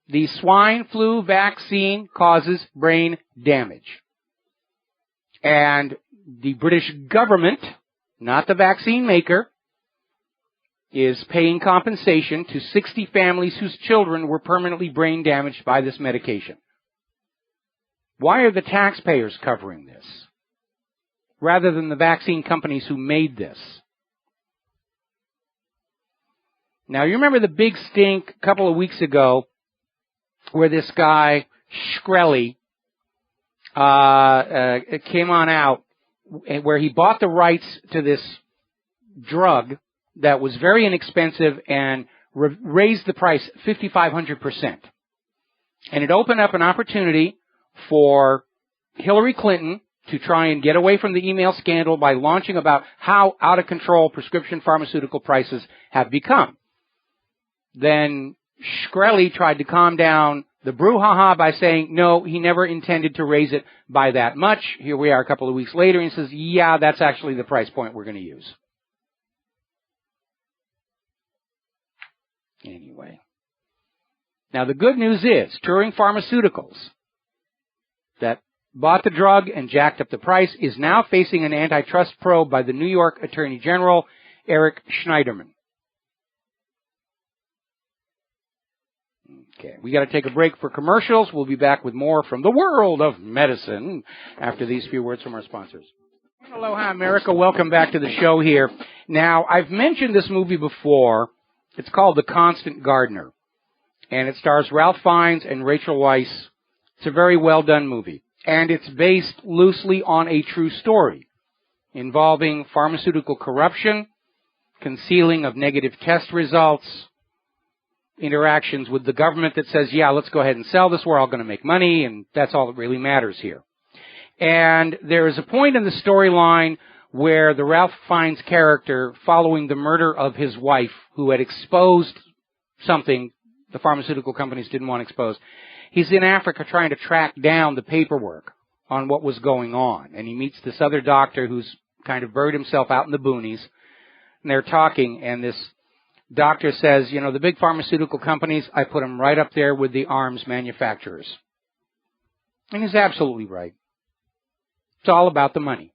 the swine flu vaccine causes brain damage. And the British government, not the vaccine maker, is paying compensation to 60 families whose children were permanently brain damaged by this medication. Why are the taxpayers covering this, rather than the vaccine companies who made this? Now, you remember the big stink a couple of weeks ago where this guy, Shkreli, came on out, where he bought the rights to this drug that was very inexpensive and raised the price 5,500%. And it opened up an opportunity for Hillary Clinton to try and get away from the email scandal by launching about how out of control prescription pharmaceutical prices have become. Then Shkreli tried to calm down the brouhaha by saying, no, he never intended to raise it by that much. Here we are a couple of weeks later, and he says, yeah, that's actually the price point we're going to use. Anyway. Now, the good news is, Turing Pharmaceuticals, that bought the drug and jacked up the price, is now facing an antitrust probe by the New York Attorney General, Eric Schneiderman. Okay, we got to take a break for commercials. We'll be back with more from the world of medicine after these few words from our sponsors. Aloha, America. Welcome back to the show here. Now, I've mentioned this movie before. It's called The Constant Gardener, and it stars Ralph Fiennes and Rachel Weisz. It's a very well-done movie, and it's based loosely on a true story involving pharmaceutical corruption, concealing of negative test results, interactions with the government that says, yeah, let's go ahead and sell this, we're all going to make money, and that's all that really matters here. And there is a point in the storyline where the Ralph Fiennes character, following the murder of his wife, who had exposed something the pharmaceutical companies didn't want exposed, he's in Africa trying to track down the paperwork on what was going on. And he meets this other doctor who's kind of buried himself out in the boonies, and they're talking, and this doctor says, you know, the big pharmaceutical companies, I put them right up there with the arms manufacturers. And he's absolutely right. It's all about the money.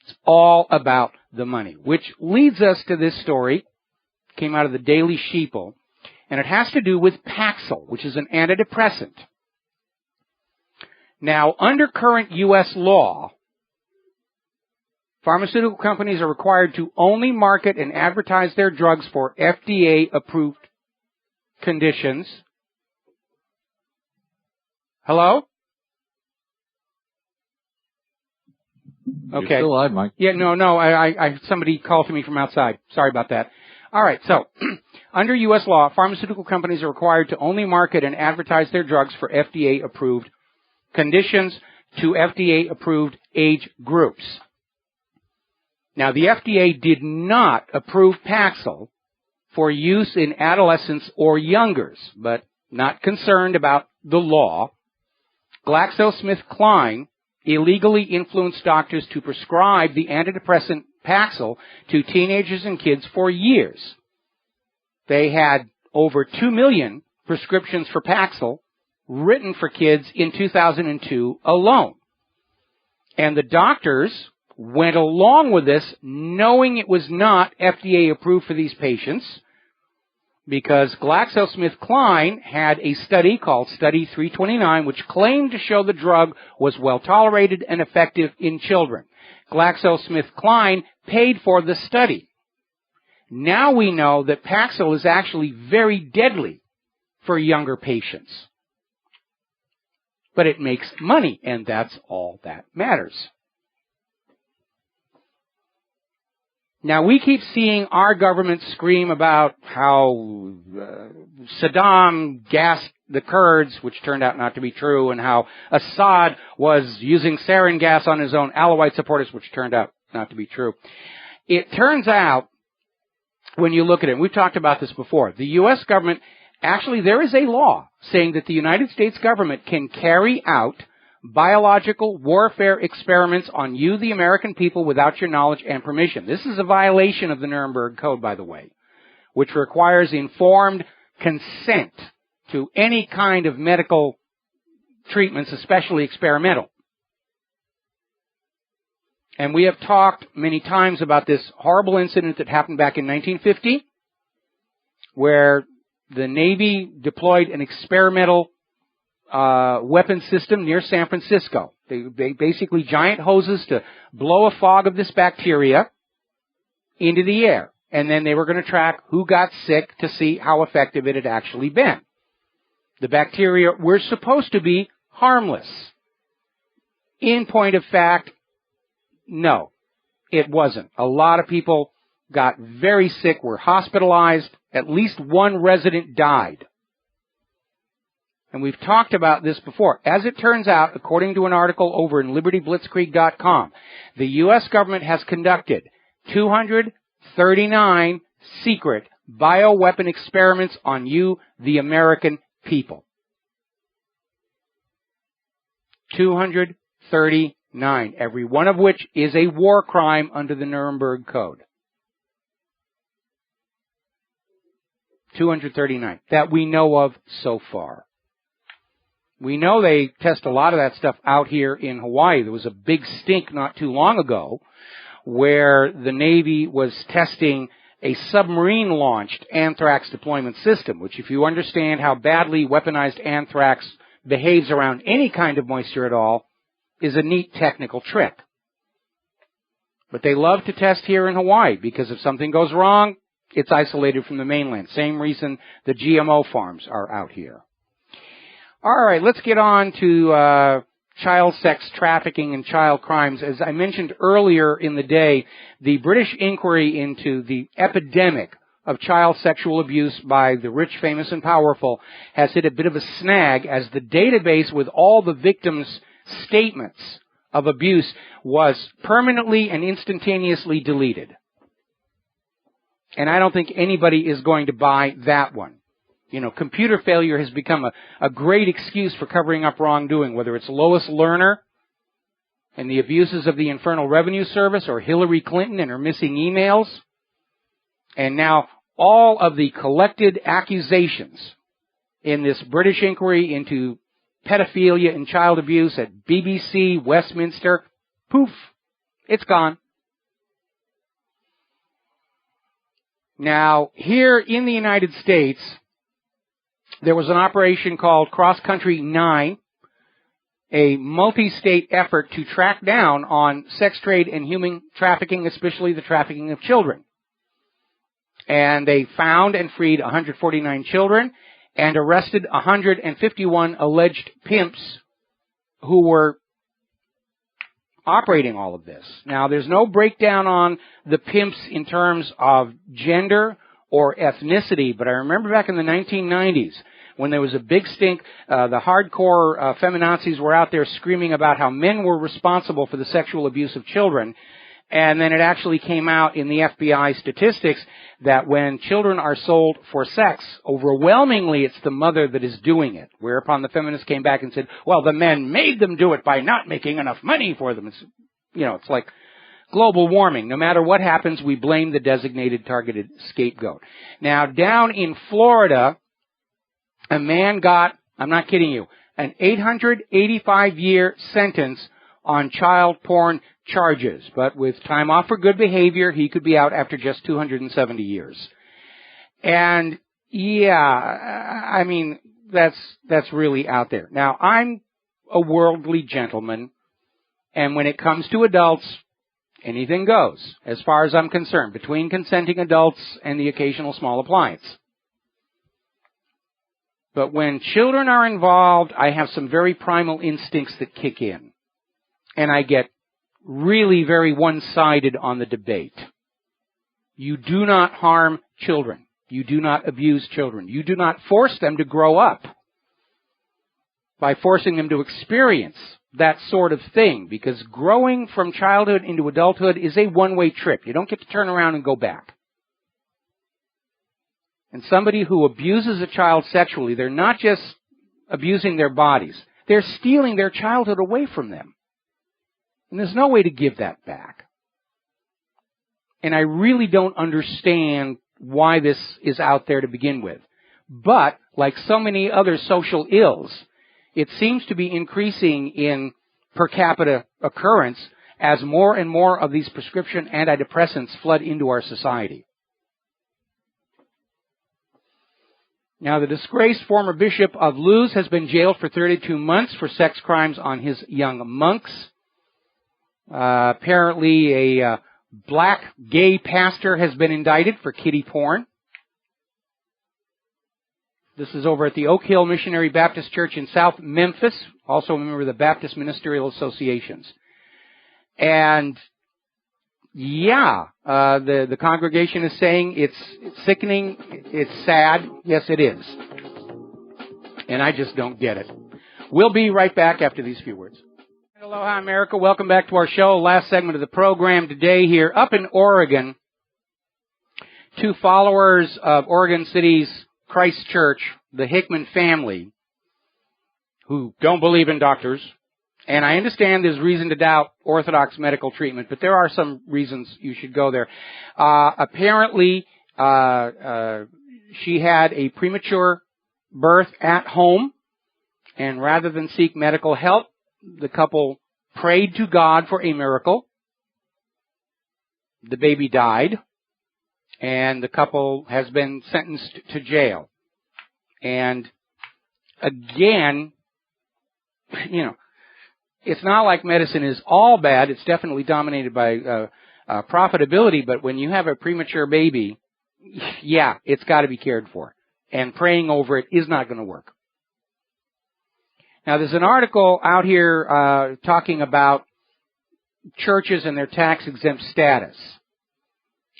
It's all about the money, which leads us to this story. Came out of the Daily Sheeple, and it has to do with Paxil, which is an antidepressant. Now, under current U.S. law, pharmaceutical companies are required to only market and advertise their drugs for FDA-approved conditions. Hello? Okay. You're still alive, Mike. Yeah, no, somebody called to me from outside. Sorry about that. All right, so under U.S. law, pharmaceutical companies are required to only market and advertise their drugs for FDA-approved conditions to FDA-approved age groups. Now, the FDA did not approve Paxil for use in adolescents or youngers, but not concerned about the law, GlaxoSmithKline illegally influenced doctors to prescribe the antidepressant Paxil to teenagers and kids for years. They had over 2 million prescriptions for Paxil written for kids in 2002 alone. And the doctors went along with this knowing it was not FDA approved for these patients, because GlaxoSmithKline had a study called Study 329, which claimed to show the drug was well tolerated and effective in children. GlaxoSmithKline paid for the study. Now we know that Paxil is actually very deadly for younger patients. But it makes money, and that's all that matters. Now, we keep seeing our government scream about how Saddam gassed the Kurds, which turned out not to be true, and how Assad was using sarin gas on his own Alawite supporters, which turned out not to be true. It turns out, when you look at it, and we've talked about this before, the U.S. government, actually there is a law saying that the United States government can carry out biological warfare experiments on you, the American people, without your knowledge and permission. This is a violation of the Nuremberg Code, by the way, which requires informed consent to any kind of medical treatments, especially experimental. And we have talked many times about this horrible incident that happened back in 1950, where the Navy deployed an experimental weapon system near San Francisco. They basically giant hoses to blow a fog of this bacteria into the air. And then they were going to track who got sick to see how effective it had actually been. The bacteria were supposed to be harmless. In point of fact, no, it wasn't. A lot of people got very sick, were hospitalized. At least one resident died. And we've talked about this before. As it turns out, according to an article over in LibertyBlitzkrieg.com, the U.S. government has conducted 239 secret bioweapon experiments on you, the American people. 239, every one of which is a war crime under the Nuremberg Code. 239 that we know of so far. We know they test a lot of that stuff out here in Hawaii. There was a big stink not too long ago where the Navy was testing a submarine-launched anthrax deployment system, which, if you understand how badly weaponized anthrax behaves around any kind of moisture at all, is a neat technical trick. But they love to test here in Hawaii because if something goes wrong, it's isolated from the mainland. Same reason the GMO farms are out here. All right, let's get on to child sex trafficking and child crimes. As I mentioned earlier in the day, the British inquiry into the epidemic of child sexual abuse by the rich, famous, and powerful has hit a bit of a snag, as the database with all the victims' statements of abuse was permanently and instantaneously deleted. And I don't think anybody is going to buy that one. You know, computer failure has become a great excuse for covering up wrongdoing, whether it's Lois Lerner and the abuses of the Internal Revenue Service, or Hillary Clinton and her missing emails, and now all of the collected accusations in this British inquiry into pedophilia and child abuse at BBC, Westminster, poof, it's gone. Now, here in the United States, there was an operation called Cross Country 9, a multi-state effort to track down on sex trade and human trafficking, especially the trafficking of children. And they found and freed 149 children and arrested 151 alleged pimps who were operating all of this. Now, there's no breakdown on the pimps in terms of gender or ethnicity, but I remember back in the 1990s when there was a big stink, the hardcore feminazis were out there screaming about how men were responsible for the sexual abuse of children, and then it actually came out in the FBI statistics that when children are sold for sex, overwhelmingly it's the mother that is doing it, whereupon the feminists came back and said, well, the men made them do it by not making enough money for them. It's, you know, it's like global warming. No matter what happens, we blame the designated targeted scapegoat. Now, down in Florida, a man got, I'm not kidding you, an 885-year sentence on child porn charges. But with time off for good behavior, he could be out after just 270 years. And, yeah, I mean, that's really out there. Now, I'm a worldly gentleman, and when it comes to adults, anything goes, as far as I'm concerned, between consenting adults and the occasional small appliance. But when children are involved, I have some very primal instincts that kick in. And I get really very one-sided on the debate. You do not harm children. You do not abuse children. You do not force them to grow up by forcing them to experience that sort of thing, because growing from childhood into adulthood is a one-way trip. You don't get to turn around and go back. And somebody who abuses a child sexually, they're not just abusing their bodies. They're stealing their childhood away from them. And there's no way to give that back. And I really don't understand why this is out there to begin with. But, like so many other social ills, it seems to be increasing in per capita occurrence as more and more of these prescription antidepressants flood into our society. Now, the disgraced former bishop of Luz has been jailed for 32 months for sex crimes on his young monks. Apparently, a black gay pastor has been indicted for kiddie porn. This is over at the Oak Hill Missionary Baptist Church in South Memphis, also a member of the Baptist Ministerial Associations. And, yeah, the congregation is saying it's sickening, it's sad. Yes, it is. And I just don't get it. We'll be right back after these few words. Aloha, America. Welcome back to our show. Last segment of the program today here up in Oregon. Two followers of Oregon City's Christ Church, the Hickman family, who don't believe in doctors. And I understand there's reason to doubt Orthodox medical treatment, but there are some reasons you should go there. Apparently, she had a premature birth at home, and rather than seek medical help, the couple prayed to God for a miracle. The baby died, and the couple has been sentenced to jail. And again, you know, it's not like medicine is all bad. It's definitely dominated by profitability, but when you have a premature baby, yeah, it's got to be cared for. And praying over it is not going to work. Now, there's an article out here talking about churches and their tax-exempt status.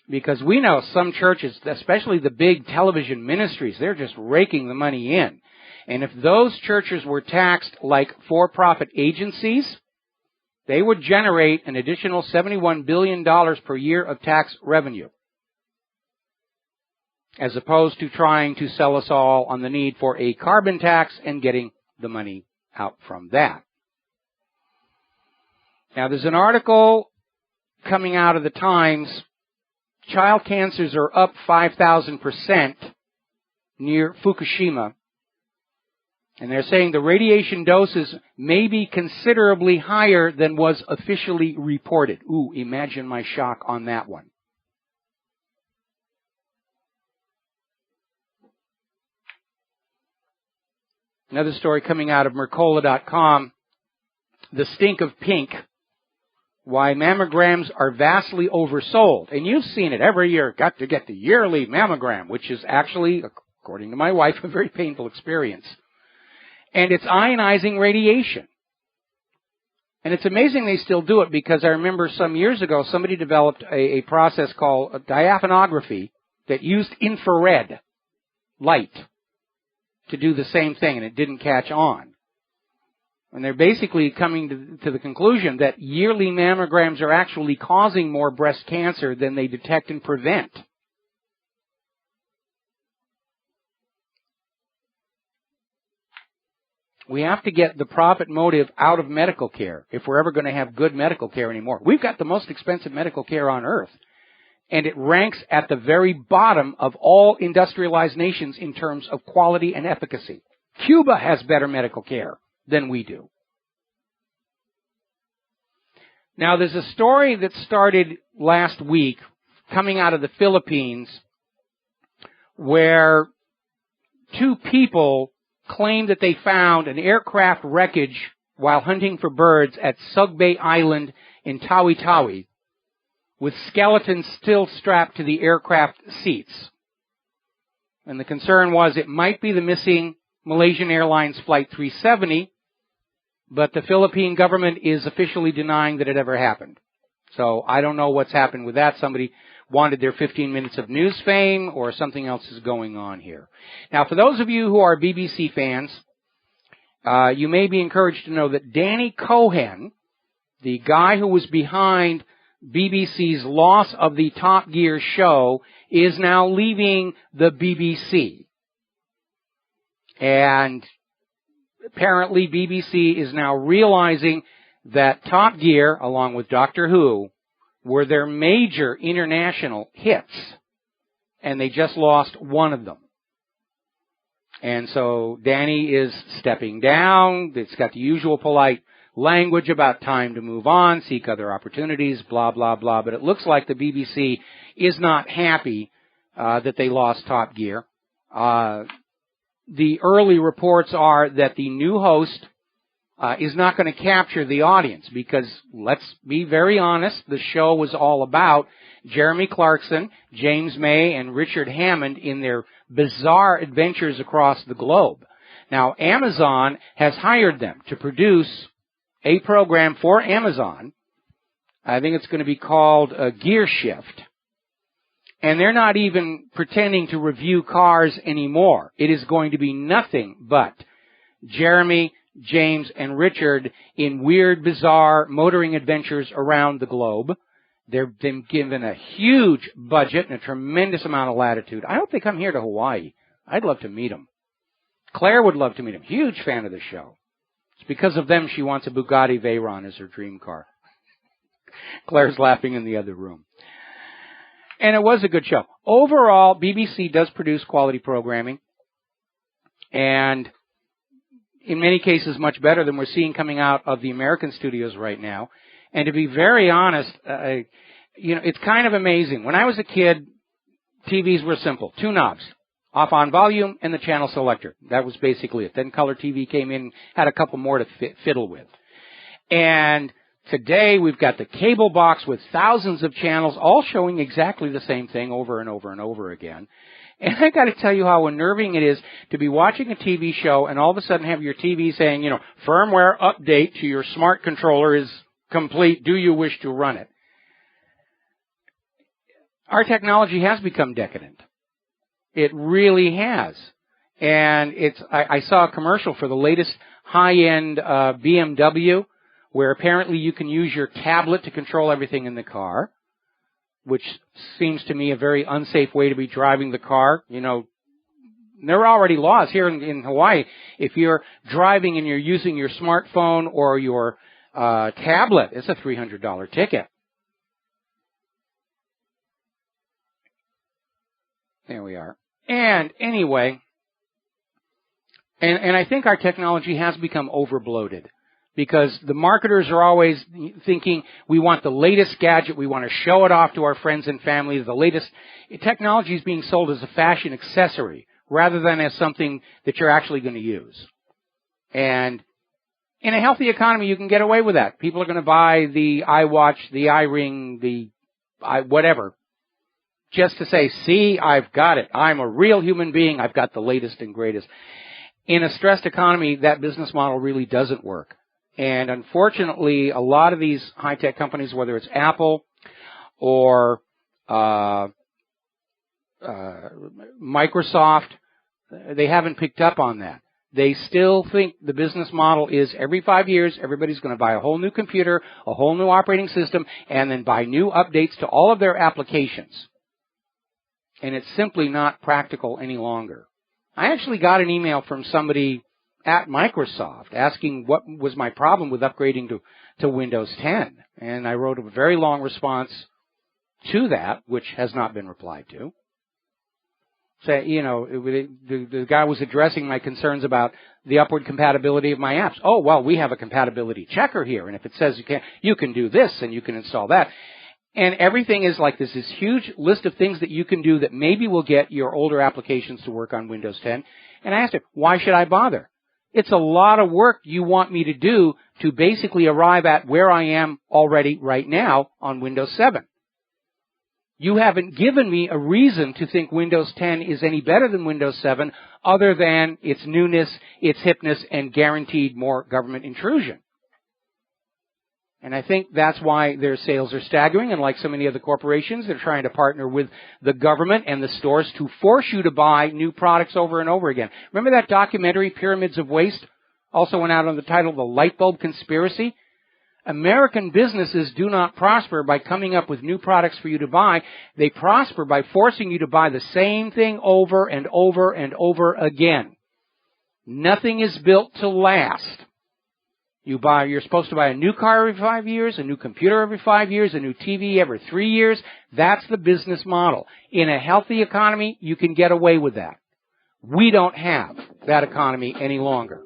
Because we know some churches, especially the big television ministries, they're just raking the money in. And if those churches were taxed like for-profit agencies, they would generate an additional $71 billion per year of tax revenue, as opposed to trying to sell us all on the need for a carbon tax and getting the money out from that. Now, there's an article coming out of the Times. Child cancers are up 5,000% near Fukushima. And they're saying the radiation doses may be considerably higher than was officially reported. Ooh, imagine my shock on that one. Another story coming out of Mercola.com. The stink of pink. Why mammograms are vastly oversold. And you've seen it every year. Got to get the yearly mammogram, which is actually, according to my wife, a very painful experience. And it's ionizing radiation. And it's amazing they still do it, because I remember some years ago somebody developed a process called diaphanography that used infrared light to do the same thing, and it didn't catch on. And they're basically coming to the conclusion that yearly mammograms are actually causing more breast cancer than they detect and prevent. We have to get the profit motive out of medical care if we're ever going to have good medical care anymore. We've got the most expensive medical care on earth, and it ranks at the very bottom of all industrialized nations in terms of quality and efficacy. Cuba has better medical care than we do. Now, there's a story that started last week coming out of the Philippines where two people claimed that they found an aircraft wreckage while hunting for birds at Sugbay Island in Tawi-Tawi, with skeletons still strapped to the aircraft seats. And the concern was it might be the missing Malaysian Airlines Flight 370, but the Philippine government is officially denying that it ever happened. So I don't know what's happened with that. Somebody wanted their 15 minutes of news fame, or something else is going on here. Now, for those of you who are BBC fans, you may be encouraged to know that Danny Cohen, the guy who was behind BBC's loss of the Top Gear show, is now leaving the BBC. And apparently BBC is now realizing that Top Gear, along with Doctor Who, were their major international hits, and they just lost one of them. And so Danny is stepping down. It's got the usual polite language about time to move on, seek other opportunities, blah, blah, blah. But it looks like the BBC is not happy that they lost Top Gear. The early reports are that the new host is not going to capture the audience, because, let's be very honest, the show was all about Jeremy Clarkson, James May, and Richard Hammond in their bizarre adventures across the globe. Now, Amazon has hired them to produce a program for Amazon. I think it's going to be called Gear Shift. And they're not even pretending to review cars anymore. It is going to be nothing but Jeremy, James, and Richard in weird, bizarre motoring adventures around the globe. They've been given a huge budget and a tremendous amount of latitude. I hope they come here to Hawaii. I'd love to meet them. Claire would love to meet them. Huge fan of the show. It's because of them she wants a Bugatti Veyron as her dream car. Claire's laughing in the other room. And it was a good show. Overall, BBC does produce quality programming, and in many cases much better than we're seeing coming out of the American studios right now. And to be very honest, it's kind of amazing. When I was a kid, TVs were simple. Two knobs, off-on volume and the channel selector. That was basically it. Then color TV came in, had a couple more to fiddle with. And Today, we've got the cable box with thousands of channels, all showing exactly the same thing over and over and over again. And I got to tell you how unnerving it is to be watching a TV show and all of a sudden have your TV saying, firmware update to your smart controller is complete. Do you wish to run it? Our technology has become decadent. It really has. And I saw a commercial for the latest high-end BMW, where apparently you can use your tablet to control everything in the car, which seems to me a very unsafe way to be driving the car. There are already laws here in Hawaii. If you're driving and you're using your smartphone or your tablet, it's a $300 ticket. There we are. And anyway, and I think our technology has become overbloated, because the marketers are always thinking we want the latest gadget, we want to show it off to our friends and family. The latest technology is being sold as a fashion accessory rather than as something that you're actually going to use. And in a healthy economy, you can get away with that. People are going to buy the iWatch, the iRing, the whatever, just to say, see, I've got it. I'm a real human being. I've got the latest and greatest. In a stressed economy, that business model really doesn't work. And unfortunately, a lot of these high-tech companies, whether it's Apple or Microsoft, they haven't picked up on that. They still think the business model is every 5 years, everybody's going to buy a whole new computer, a whole new operating system, and then buy new updates to all of their applications. And it's simply not practical any longer. I actually got an email from somebody at Microsoft asking what was my problem with upgrading to Windows 10. And I wrote a very long response to that, which has not been replied to. The guy was addressing my concerns about the upward compatibility of my apps. Oh, well, we have a compatibility checker here, and if it says you can do this and you can install that. And everything is like this huge list of things that you can do that maybe will get your older applications to work on Windows 10. And I asked him, why should I bother? It's a lot of work you want me to do to basically arrive at where I am already right now on Windows 7. You haven't given me a reason to think Windows 10 is any better than Windows 7 other than its newness, its hipness, and guaranteed more government intrusion. And I think that's why their sales are staggering. And like so many other corporations, they're trying to partner with the government and the stores to force you to buy new products over and over again. Remember that documentary, Pyramids of Waste? Also went out on the title, The Light Bulb Conspiracy. American businesses do not prosper by coming up with new products for you to buy. They prosper by forcing you to buy the same thing over and over and over again. Nothing is built to last. You're supposed to buy a new car every 5 years, a new computer every 5 years, a new TV every 3 years. That's the business model. In a healthy economy, you can get away with that. We don't have that economy any longer.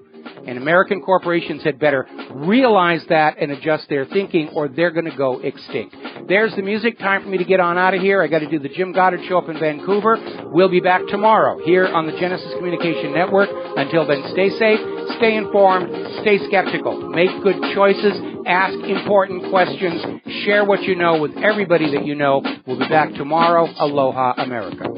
And American corporations had better realize that and adjust their thinking, or they're going to go extinct. There's the music. Time for me to get on out of here. I got to do the Jim Goddard Show up in Vancouver. We'll be back tomorrow here on the Genesis Communication Network. Until then, stay safe, stay informed, stay skeptical, make good choices, ask important questions, share what you know with everybody that you know. We'll be back tomorrow. Aloha, America.